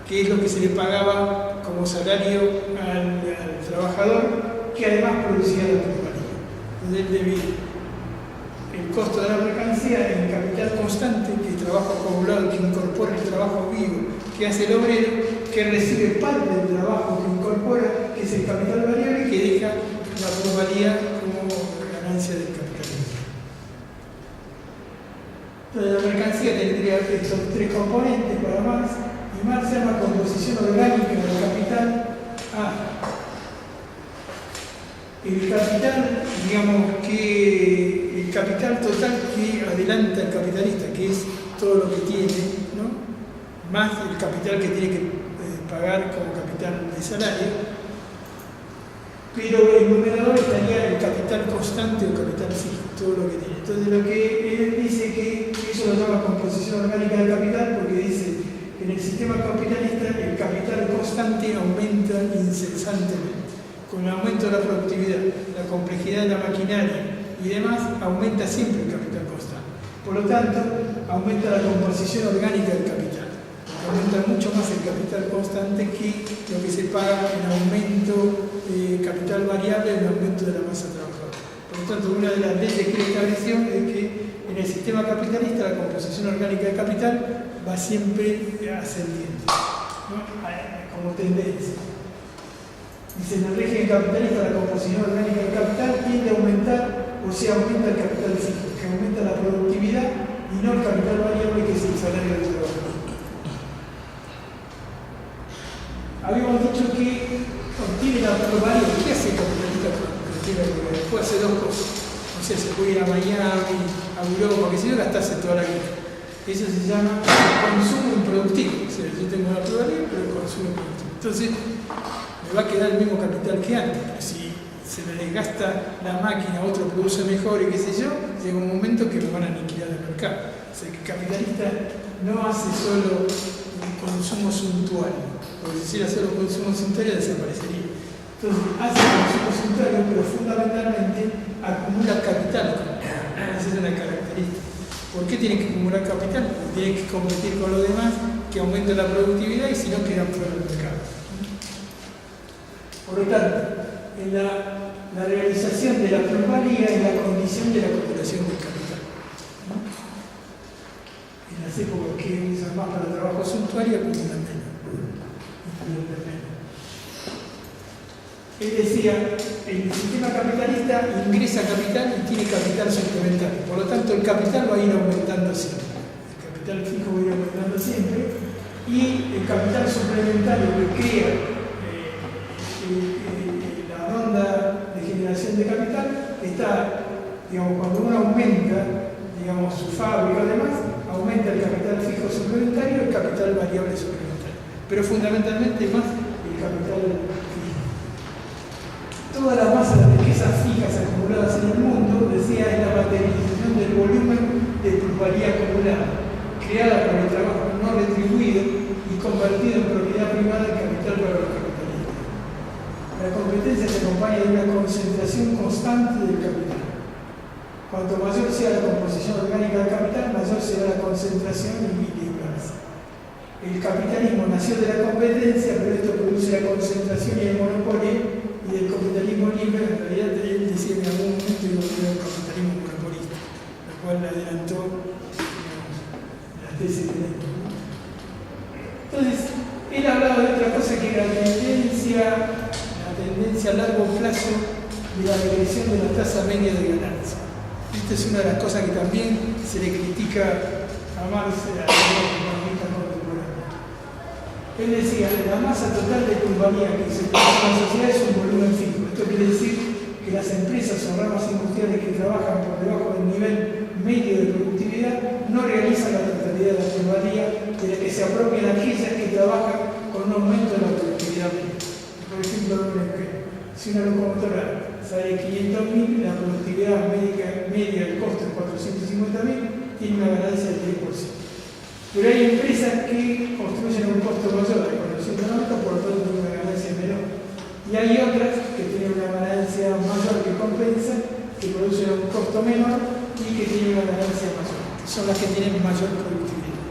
que es lo que se le pagaba como salario al trabajador, que además producía la plusvalía. Entonces él divide el costo de la mercancía en capital constante, que es trabajo acumulado, que incorpora el trabajo vivo que hace el obrero, que recibe parte del trabajo que incorpora, que es el capital variable, que deja la plusvalía como ganancia del capitalismo. Entonces la mercancía tendría estos tres componentes para Marx, y Marx llama composición orgánica del capital el capital, digamos que el capital total que adelanta el capitalista, que es todo lo que tiene, ¿no? Más el capital que tiene que pagar como capital de salario, pero el numerador estaría el capital constante o capital fijo, todo lo que tiene. Entonces lo que él dice que eso lo llama composición orgánica del capital, porque dice que en el sistema capitalista el capital constante aumenta incesantemente. Con el aumento de la productividad, la complejidad de la maquinaria y demás, aumenta siempre el capital constante. Por lo tanto, aumenta la composición orgánica del capital. Aumenta mucho más el capital constante que lo que se paga en aumento de capital variable, en aumento de la masa trabajadora. Por lo tanto, una de las leyes que estableció es que en el sistema capitalista la composición orgánica del capital va siempre ascendiendo, ¿no? Como tendencia. Dice, en el régimen capitalista la composición orgánica del capital tiende a aumentar, o sea, aumenta el capital fijo, que aumenta la productividad y no el capital variable, que es el salario del trabajador. Habíamos dicho que obtiene la plusvalía. ¿Qué hace el capitalista con la plusvalía? Después hace dos cosas. No sé, se puede ir a Miami, a Europa, que si no gastarse toda la vida. Eso se llama consumo improductivo. O sea, yo tengo la plusvalía, pero el consumo improductivo. Entonces, va a quedar el mismo capital que antes, pero si se le desgasta la máquina, otro produce mejor y qué sé yo, llega un momento que lo van a aniquilar del mercado. O sea, que el capitalista no hace solo un consumo suntuario, porque si hiciera solo consumo suntuario desaparecería. Entonces, hace consumo suntuario, pero fundamentalmente acumula capital. Esa es una característica. ¿Por qué tiene que acumular capital? Porque tiene que competir con los demás, que aumenta la productividad y si no quedan fuera del mercado. Por lo tanto, en la realización de la plusvalía es la condición de la acumulación del capital, ¿no? En las épocas que usan más para trabajo suntuario, acumulan menos. Él decía, el sistema capitalista ingresa capital y tiene capital suplementario. Por lo tanto, el capital va a ir aumentando siempre. El capital fijo va a ir aumentando siempre. Y el capital suplementario que crea la ronda de generación de capital está, digamos, cuando uno aumenta, digamos, su fábrica y demás, aumenta el capital fijo suplementario y el capital variable suplementario. Pero fundamentalmente más el capital fijo. Toda la masa de riquezas fijas acumuladas en el mundo, decía, es la materialización del volumen de plusvalía acumulada, creada por el trabajo no retribuido y convertido en propiedad privada del capital para los capitalistas. La competencia se acompaña de una concentración constante del capital. Cuanto mayor sea la composición orgánica del capital, mayor será la concentración y imbalance. El capitalismo nació de la competencia, pero esto produce la concentración y el monopolio, y del capitalismo libre. En realidad él decía que en algún momento iba a ser el capitalismo monopolista, lo cual le adelantó la tesis de él. Entonces, él tendencia a largo plazo de la regresión de la tasa media de ganancia. Esta es una de las cosas que también se le critica a Marx, a los economistas contemporáneos. Él decía, la masa total de plusvalía que se produce en la sociedad es un volumen fijo. Esto quiere decir que las empresas o ramas industriales que trabajan por debajo del nivel medio de productividad no realizan la totalidad de la plusvalía de la que se apropian aquellas que trabajan con un aumento de la productividad media. Por ejemplo, si una locomotora sale 500.000, la productividad media del costo es 450.000, tiene una ganancia del 10%. Pero hay empresas que construyen un costo mayor de 490, por lo tanto tienen una ganancia menor. Y hay otras que tienen una ganancia mayor que compensa, que producen un costo menor y que tienen una ganancia mayor. Son las que tienen mayor productividad.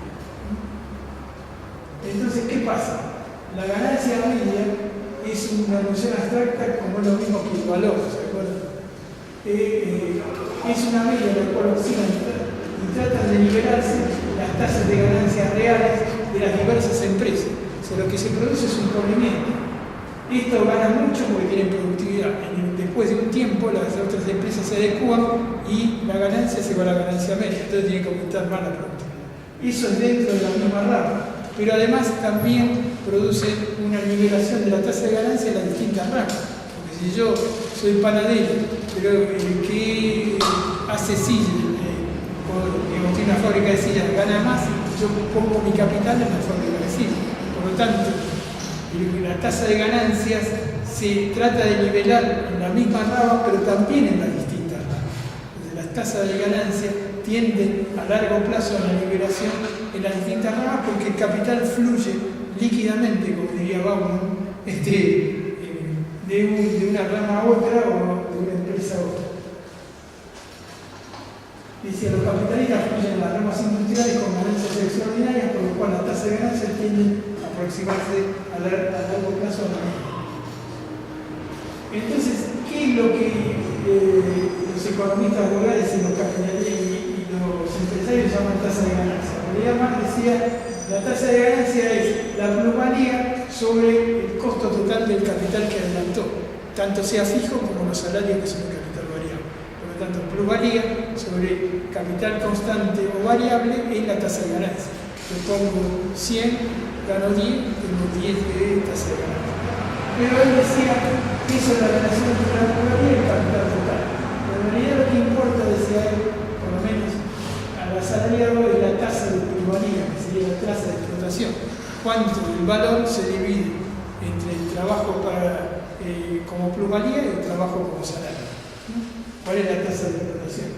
Entonces, ¿qué pasa? La ganancia media es una noción abstracta como es lo mismo que el valor, ¿se acuerdan? Es una media en la cual oscilan y tratan de nivelarse las tasas de ganancias reales de las diversas empresas. O sea, lo que se produce es un cubrimiento. Esto gana mucho porque tienen productividad. Después de un tiempo, las otras empresas se adecúan y la ganancia se va a la ganancia media. Entonces tienen que aumentar más la productividad. Eso es dentro de la misma rama. Pero además también produce una nivelación de la tasa de ganancia en las distintas ramas. Porque si yo soy panadero, pero el que hace sillas, tiene una fábrica de sillas, gana más, yo pongo mi capital en la fábrica de sillas. Por lo tanto, la tasa de ganancias se trata de nivelar en la misma rama, pero también en las distintas ramas. Entonces, las tasas de ganancia tienden a largo plazo a la nivelación en las distintas ramas porque el capital fluye líquidamente, como diría Bauman, de una rama a otra o de una empresa a otra. Dice, los capitalistas fluyen en las ramas industriales con ganancias extraordinarias, por lo cual la tasa de ganancias tiende a aproximarse a largo plazo a la misma. Entonces, ¿qué es lo que los economistas rurales y los empresarios llaman tasa de ganancia? En realidad, Marx decía, la tasa de ganancia es la plusvalía sobre el costo total del capital que adelantó, tanto sea fijo como los salarios que son el capital variable. Por lo tanto, plusvalía sobre capital constante o variable es la tasa de ganancia. Yo pongo 100, gano 10, tengo 10 de tasa de ganancia. Pero él decía que eso es la relación entre la plusvalía y el capital total. Pero en realidad lo que importa, decía él, por lo menos al asalariado, es la tasa de plusvalía, que sería la tasa de explotación. Cuánto del valor se divide entre el trabajo como plusvalía y el trabajo como salario. ¿Cuál es la tasa de explotación?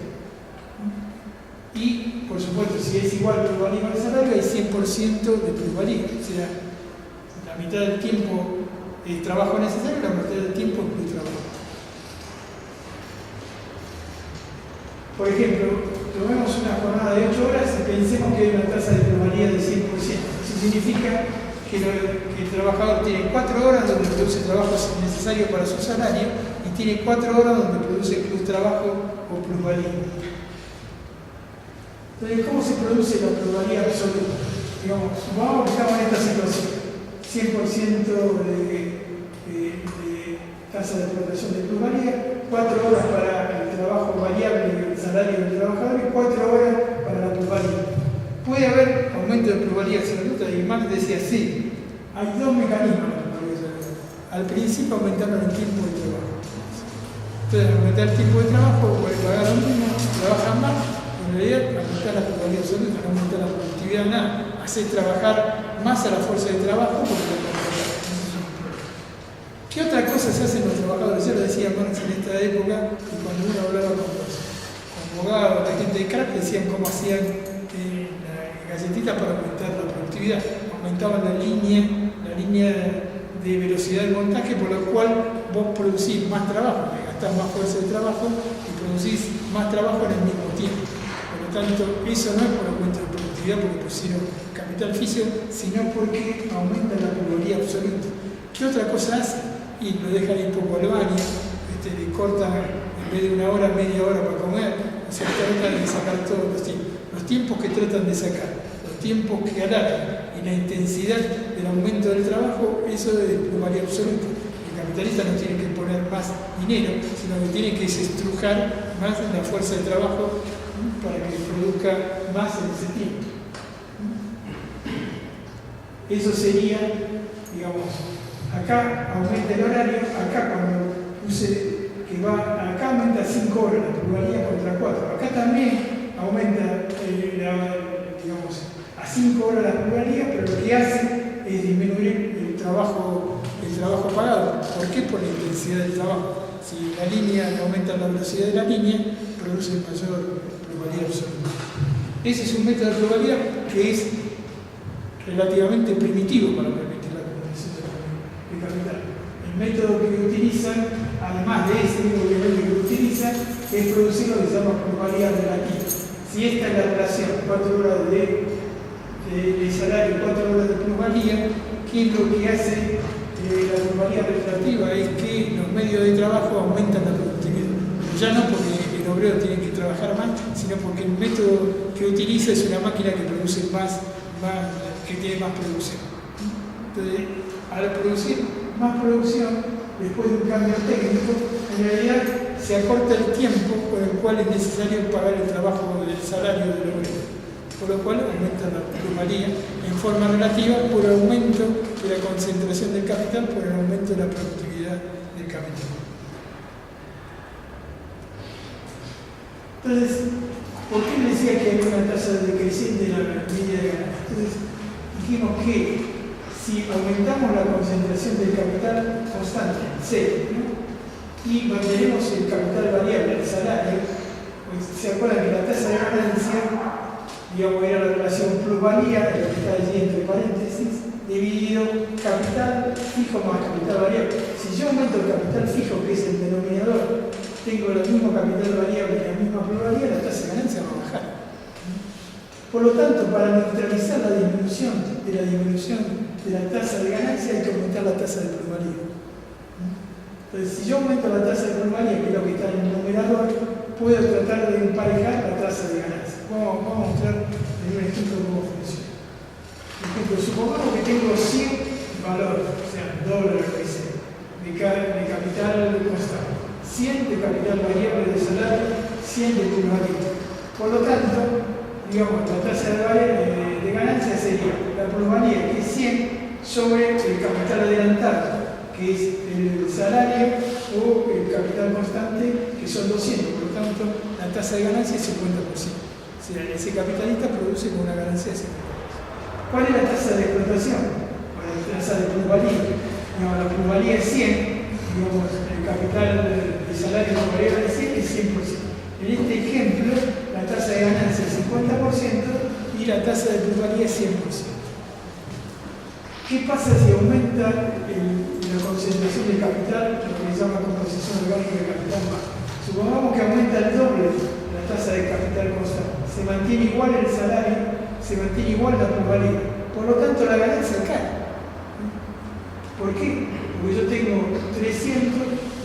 Y, por supuesto, si es igual plusvalía al salario, hay 100% de plusvalía. O sea, la mitad del tiempo es trabajo necesario, la mitad del tiempo es plus trabajo. Por ejemplo, tomemos una jornada de 8 horas y pensemos que hay una tasa de plusvalía de 100%. Eso significa que el trabajador tiene 4 horas donde produce trabajo necesario para su salario y tiene 4 horas donde produce plus trabajo o plusvalía. Entonces, ¿cómo se produce la plusvalía absoluta? Digamos, supongamos que estamos en esta situación, 100% de tasa de explotación de plusvalía, 4 horas para el trabajo variable, el salario del trabajador y 4 horas para la plusvalía. ¿Puede haber aumento de plusvalía absoluta? Y Marx decía sí, hay dos mecanismos de plusvalía absoluta. Al principio aumentaron el tiempo de trabajo. Entonces, aumentar el tiempo de trabajo, puede pagar lo mismo, trabajan más. En realidad, aumentar la plusvalía absoluta, no aumentar la productividad, nada. Hacer trabajar más a la fuerza de trabajo porque la productividad. ¿Qué otra cosa se hacen los trabajadores? Ya lo decía Marx en esta época, y cuando uno hablaba con los abogados, la gente de crack, decían cómo hacían la galletita para aumentar la productividad. Aumentaban la línea de velocidad de montaje, por lo cual vos producís más trabajo, gastás más fuerza de trabajo y producís más trabajo en el mismo tiempo. Por lo tanto, eso no es por aumento de productividad porque pusieron capital físico, sino porque aumenta la plusvalía absoluta. ¿Qué otra cosa hace? Y lo dejan ir poco al baño, le cortan en vez de 1 hora, media hora para comer, o sea, tratan de sacar todos los tiempos que tratan de sacar, los tiempos que alargan y la intensidad del aumento del trabajo, eso es plusvalía absoluta. El capitalista no tiene que poner más dinero, sino que tiene que desestrujar más la fuerza de trabajo para que produzca más en ese tiempo. Eso sería, digamos, acá aumenta el horario, acá cuando puse que va, acá aumenta 5 horas la plusvalía contra 4, acá también aumenta, digamos, a 5 horas la plusvalía, pero lo que hace es disminuir el trabajo pagado. ¿Por qué? Por la intensidad del trabajo. Si la línea aumenta la velocidad de la línea, produce mayor plusvalía absoluta. Ese es un método de plusvalía que es relativamente primitivo para permitir la acumulación de capital. El método que utilizan, además de ese mismo que utilizan, es producir lo que se llama plusvalía relativa. Si esta es la relación, 4 horas de salario y 4 horas de plusvalía, ¿qué es lo que hace la plusvalía relativa? Es que los medios de trabajo aumentan la productividad. Ya no porque el obrero tiene que trabajar más, sino porque el método que utiliza es una máquina que produce más, que tiene más producción. Entonces, al producir más producción, después de un cambio técnico, en realidad se acorta el tiempo por el cual es necesario pagar el trabajo del salario del obrero, por lo cual aumenta la plusvalía en forma relativa por aumento de la concentración del capital, por el aumento de la productividad del capital. Entonces, ¿por qué le decía que hay una tasa decreciente en la media de ganancias? Entonces, dijimos que si aumentamos la concentración del capital constante, C, ¿no? Y mantenemos el capital variable, el salario, pues se acuerdan que la tasa de ganancia, digamos, era la relación plusvalía, lo que está allí entre paréntesis, dividido capital fijo más capital variable. Si yo aumento el capital fijo, que es el denominador, tengo el mismo capital variable y la misma plusvalía, la tasa de ganancia va a bajar. Por lo tanto, para neutralizar la disminución de la tasa de ganancia, hay que aumentar la tasa de plusvalía. Entonces, si yo aumento la tasa de plusvalía, que es lo que está en el numerador, puedo tratar de emparejar la tasa de ganancia. Vamos a mostrar en un ejemplo cómo funciona. Por ejemplo, supongamos que tengo 100 valores, o sea, dólares, lo que sea, de capital constante, 100 de capital variable de salario, 100 de plusvalía. Por lo tanto, digamos, la tasa de ganancia sería la plusvalía, que es 100, sobre el capital adelantado, que es el salario, o el capital constante, que son 200. Por lo tanto, la tasa de ganancia es 50%. O sea, ese capitalista produce con una ganancia de 50%. ¿Cuál es la tasa de explotación? O la tasa de plusvalía. Digamos, la plusvalía es 100, digamos, el capital de salario variable de 100 es 100%. En este ejemplo, la tasa de ganancia es 50% y la tasa de plusvalía es 100%. ¿Qué pasa si aumenta la concentración de capital, lo que se llama composición orgánica de capital bajo? Supongamos que aumenta el doble la tasa de capital constante. Se mantiene igual el salario, se mantiene igual la plusvalía. Por lo tanto, la ganancia cae. ¿Por qué? Porque yo tengo 300,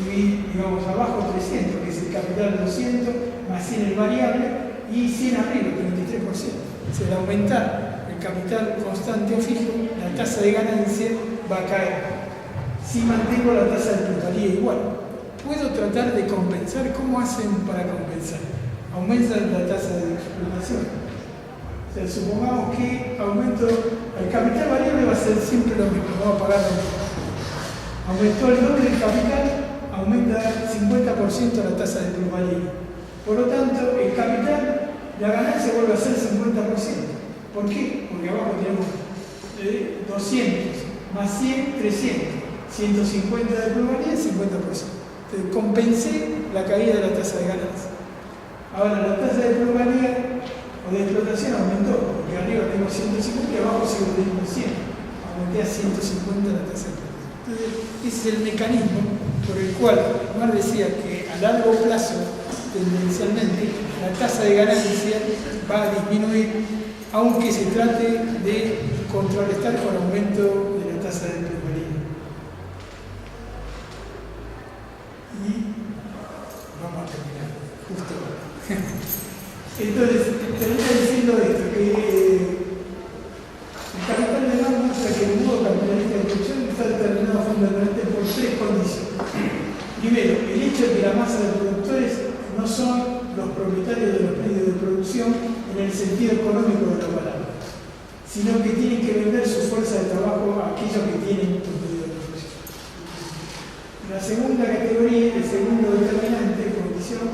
digamos abajo 300, que es el capital 200, más 100 el variable, y 100 arriba, 33%. O sea, al aumentar el capital constante o fijo, la tasa de ganancia va a caer. Si mantengo la tasa de plusvalía igual, puedo tratar de compensar. ¿Cómo hacen para compensar? Aumentan la tasa de explotación. O sea, supongamos que aumento el capital variable, va a ser siempre lo mismo, no va a pagar lo mismo. Aumentó el doble del capital, aumenta 50% la tasa de plusvalía. Por lo tanto, el capital, la ganancia vuelve a ser 50%. ¿Por qué? Porque abajo tenemos 200 más 100, 300. 150 de plusvalía, 50%. Entonces, compensé la caída de la tasa de ganancia. Ahora, la tasa de plusvalía o de explotación aumentó, porque arriba tengo 150 y abajo sigo teniendo 100. Aumenté a 150 la tasa de explotación. Entonces, ese es el mecanismo por el cual Marx decía que a largo plazo, tendencialmente, la tasa de ganancia va a disminuir, aunque se trate de contrarrestar con aumento de la tasa de plusvalía. Y vamos a terminar, justo ahora. Entonces, termina diciendo esto, que el capital de Marx muestra que el modo capitalista de producción está determinado fundamentalmente por 3 condiciones. Primero, el hecho de que la masa de productores no son los propietarios de los medios de producción en el sentido económico de la palabra, sino que tienen que vender su fuerza de trabajo a aquellos que tienen los medios de producción. La segunda categoría, el segundo determinante, condición,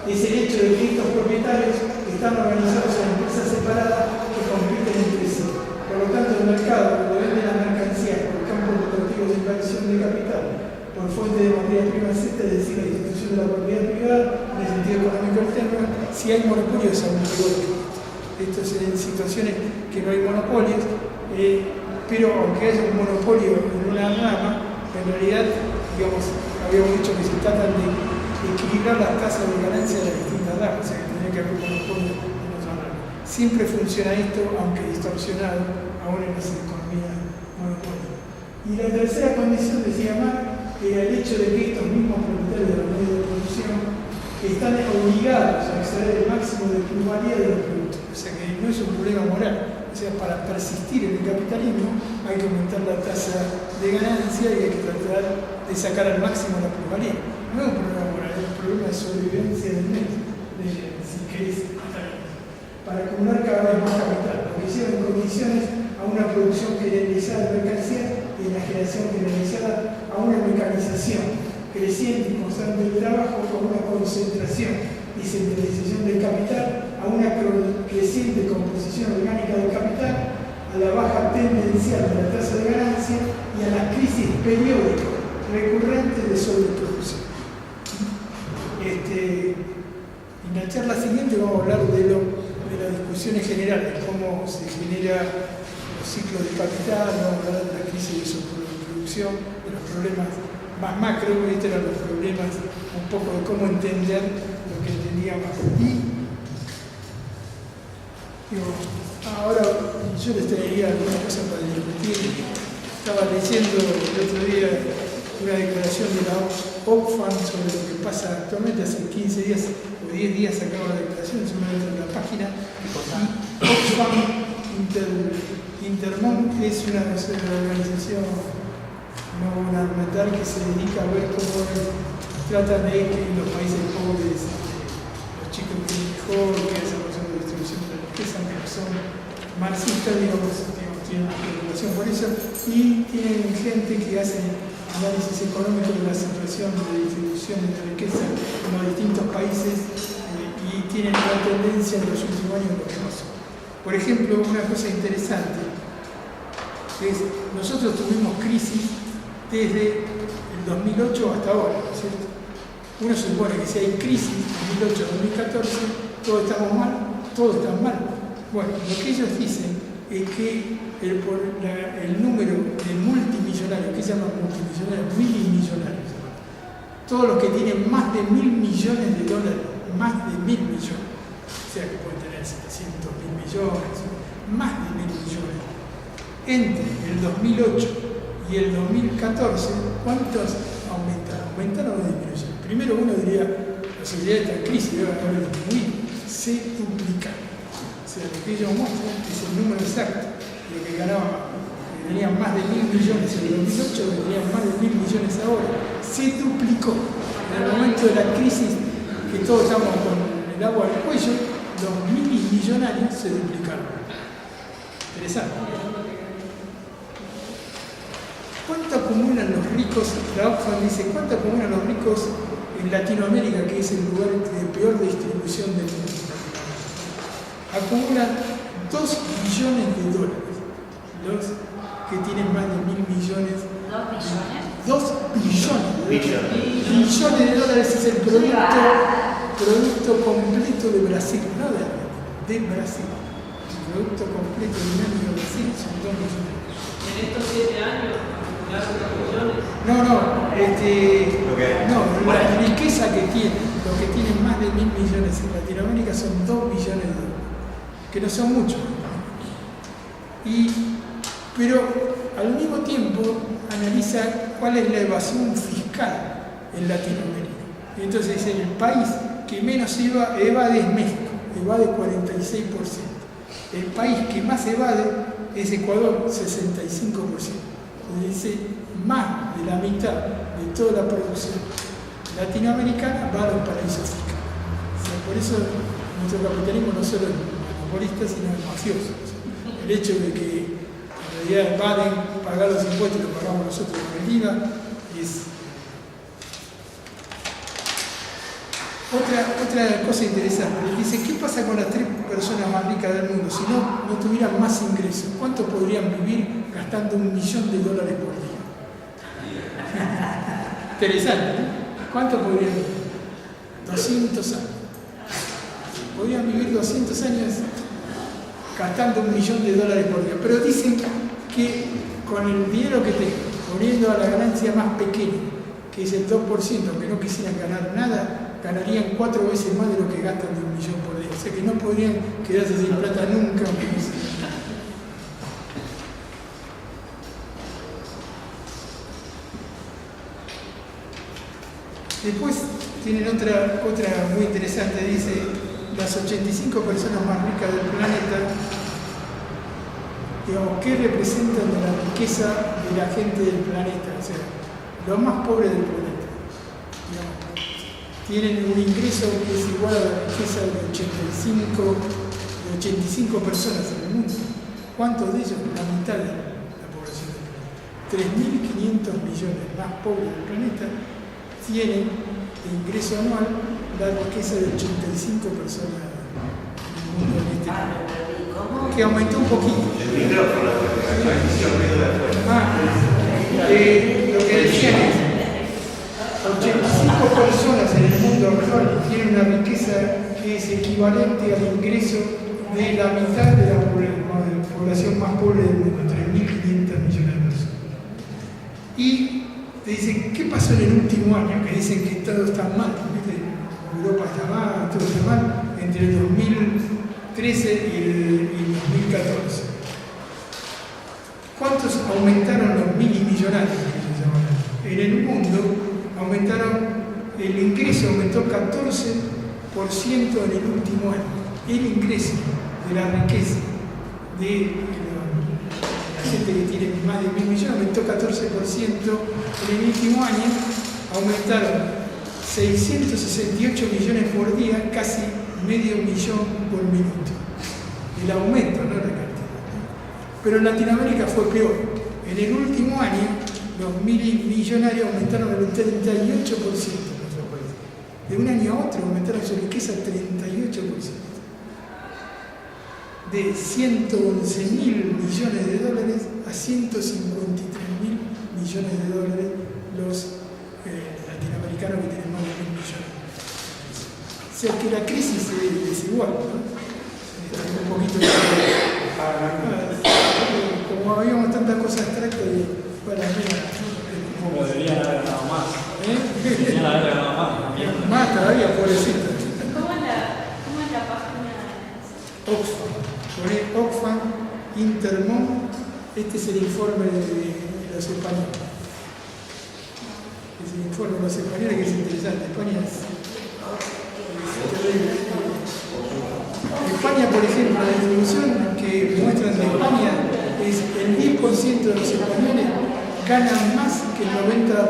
es el hecho de que estos propietarios están organizados en empresas separadas que compiten entre sí. Por lo tanto, el mercado, cuando vende la mercancía por campos deportivos de inversión de capital, por fuente de materia prima, etc., es decir, la institución de la propiedad privada, en el sentido económico externo, si hay monopolio es autogólico. Esto es en situaciones que no hay monopolios, pero aunque haya un monopolio en una rama, en realidad, digamos, habíamos dicho que se tratan de equilibrar las tasas de ganancia de las distintas ramas, o sea que tendría que haber un monopolio en otra rama. Siempre funciona esto, aunque distorsionado, aún en esa economía monopolio. Y la tercera condición, decía Marx, era el hecho de que estos mismos propietarios de los medios de producción están obligados a acceder al máximo de plusvalía de los productos. O sea que no es un problema moral. O sea, para persistir en el capitalismo hay que aumentar la tasa de ganancia y hay que tratar de sacar al máximo la plusvalía. No es un problema moral, es un problema de sobrevivencia del medio, si querés, para acumular cada vez más capital, porque hicieron condiciones a una producción generalizada de mercancía y la generación generalizada a una mecanización creciente y constante del trabajo, con una concentración y centralización del capital, a una creciente composición orgánica del capital, a la baja tendencial de la tasa de ganancia y a la crisis periódica recurrente de sobreproducción. En la charla siguiente vamos a hablar de las discusiones generales, cómo se genera los ciclos de capital, vamos a hablar de la crisis de sobreproducción, de los problemas más macro, estos eran los problemas un poco de cómo entender lo que entendíamos. Ahora yo les traería alguna cosa para discutir. Estaba leyendo el otro día una declaración de la Oxfam sobre lo que pasa actualmente. Hace 15 días o 10 días sacaba la declaración, se me entra en la página. Oxfam Intermón es una organización no gubernamental que se dedica a ver cómo tratan de que en los países pobres los chicos tienen mejor, que haya razón de distribución de la riqueza, que son marxistas, digamos, tienen una preocupación por eso, y tienen gente que hace análisis económico de la situación de distribución de la riqueza en los distintos países y tienen una tendencia en los últimos años lo que pasó. Por ejemplo, una cosa interesante es, nosotros tuvimos crisis desde el 2008 hasta ahora, ¿no es cierto? Uno supone que si hay crisis 2008-2014, todos estamos mal, todos están mal. Bueno, lo que ellos dicen es que el número de multimillonarios, que se llaman multimillonarios, milimillonarios, todos los que tienen más de $1.000 millones, más de 1.000 millones, o sea que pueden tener 700.000 millones, más de 1.000 millones, entre el 2008 y el 2014, ¿cuántos aumentaron? ¿Aumentaron o disminuyeron? Primero uno diría, la seguridad de esta crisis debe haber disminuido, se duplicaron. O sea, lo que ellos muestran es el número exacto de lo que ganaba, que tenían más de 1.000 millones en el 2008, que tenían más de 1.000 millones ahora. Se duplicó. En el momento de la crisis, que todos estamos con el agua al cuello, los milimillonarios se duplicaron. Interesante. ¿Cuánto acumulan los ricos? La Oxfam dice, ¿cuánto acumulan los ricos en Latinoamérica, que es el lugar de peor distribución del mundo? Acumulan $2 billones. Los que tienen más de 1.000 millones. ¿2 billones? $2 billones. Billones de dólares es el producto completo de Brasil, no de Brasil. El producto completo dinámico de Brasil son 2 billones. En estos 7 años, no, la riqueza que tienen, los que tienen más de 1.000 millones en Latinoamérica son 2 billones de dólares, que no son muchos. Pero al mismo tiempo analiza cuál es la evasión fiscal en Latinoamérica. Y entonces dice, el país que menos evade es México, evade 46%. El país que más evade es Ecuador, 65%. Dice, más de la mitad de toda la producción latinoamericana va a los paraísos fiscales. O sea, por eso nuestro capitalismo no solo es monopolista, sino es mafioso. O sea, el hecho de que en realidad valen pagar los impuestos y lo pagamos nosotros con el IVA es... Otra cosa interesante, dice, ¿qué pasa con las 3 personas más ricas del mundo? Si no tuvieran más ingresos, ¿cuánto podrían vivir gastando $1 millón por día? Interesante, ¿no? ¿Cuánto podrían vivir? 200 años. Podrían vivir 200 años gastando $1 millón por día. Pero dicen que con el dinero que tengan, poniendo a la ganancia más pequeña, que es el 2%, que no quisieran ganar nada, ganarían 4 veces más de lo que gastan de $1 millón por día. O sea que no podrían quedarse sin plata nunca. Después tienen otra muy interesante, dice, las 85 personas más ricas del planeta, digamos, ¿qué representan de la riqueza de la gente del planeta? O sea, los más pobres del planeta. Digamos, tienen un ingreso que es igual a la riqueza de 85 personas en el mundo. ¿Cuántos de ellos? La mitad de la población del planeta. 3.500 millones más pobres del planeta tienen de ingreso anual la riqueza de 85 personas en el mundo en este momento. Que aumentó un poquito. Lo que decían es 85 personas en el mundo actual tienen una riqueza que es equivalente al ingreso de la mitad de la población más pobre del mundo, 3.500 millones de personas. Y te dicen, ¿qué pasó en el último año? Que dicen que todo está mal, ¿viste? Europa está mal, todo está mal, entre el 2013 y el 2014. ¿Cuántos aumentaron los milimillonarios? En el mundo aumentaron, el ingreso aumentó 14% en el último año. El ingreso de la riqueza de la gente que tiene más de 1.000 millones aumentó 14%. En el último año aumentaron 668 millones por día, casi medio millón por minuto. El aumento, no la cantidad. Pero en Latinoamérica fue peor. En el último año, los millonarios aumentaron el 38% en nuestro país. De un año a otro aumentaron su riqueza 38%. De 111.000 millones de dólares a 153.000 millones de dólares los latinoamericanos que tienen más de 1.000 millones. O sea que la crisis es desigual, ¿no? Un poquito como habíamos tantas cosas abstractas para Pero deberían haber ganado más. Deberían haber ganado más. Más todavía, pobrecito. ¿Cómo es la página? Oxfam. Pone Oxfam, Intermón. Este es el informe de los españoles. Es el informe de los españoles que es interesante. España es terrible. España, por ejemplo, la distribución que muestran de España es el 10% de los españoles ganan más que el 90% de los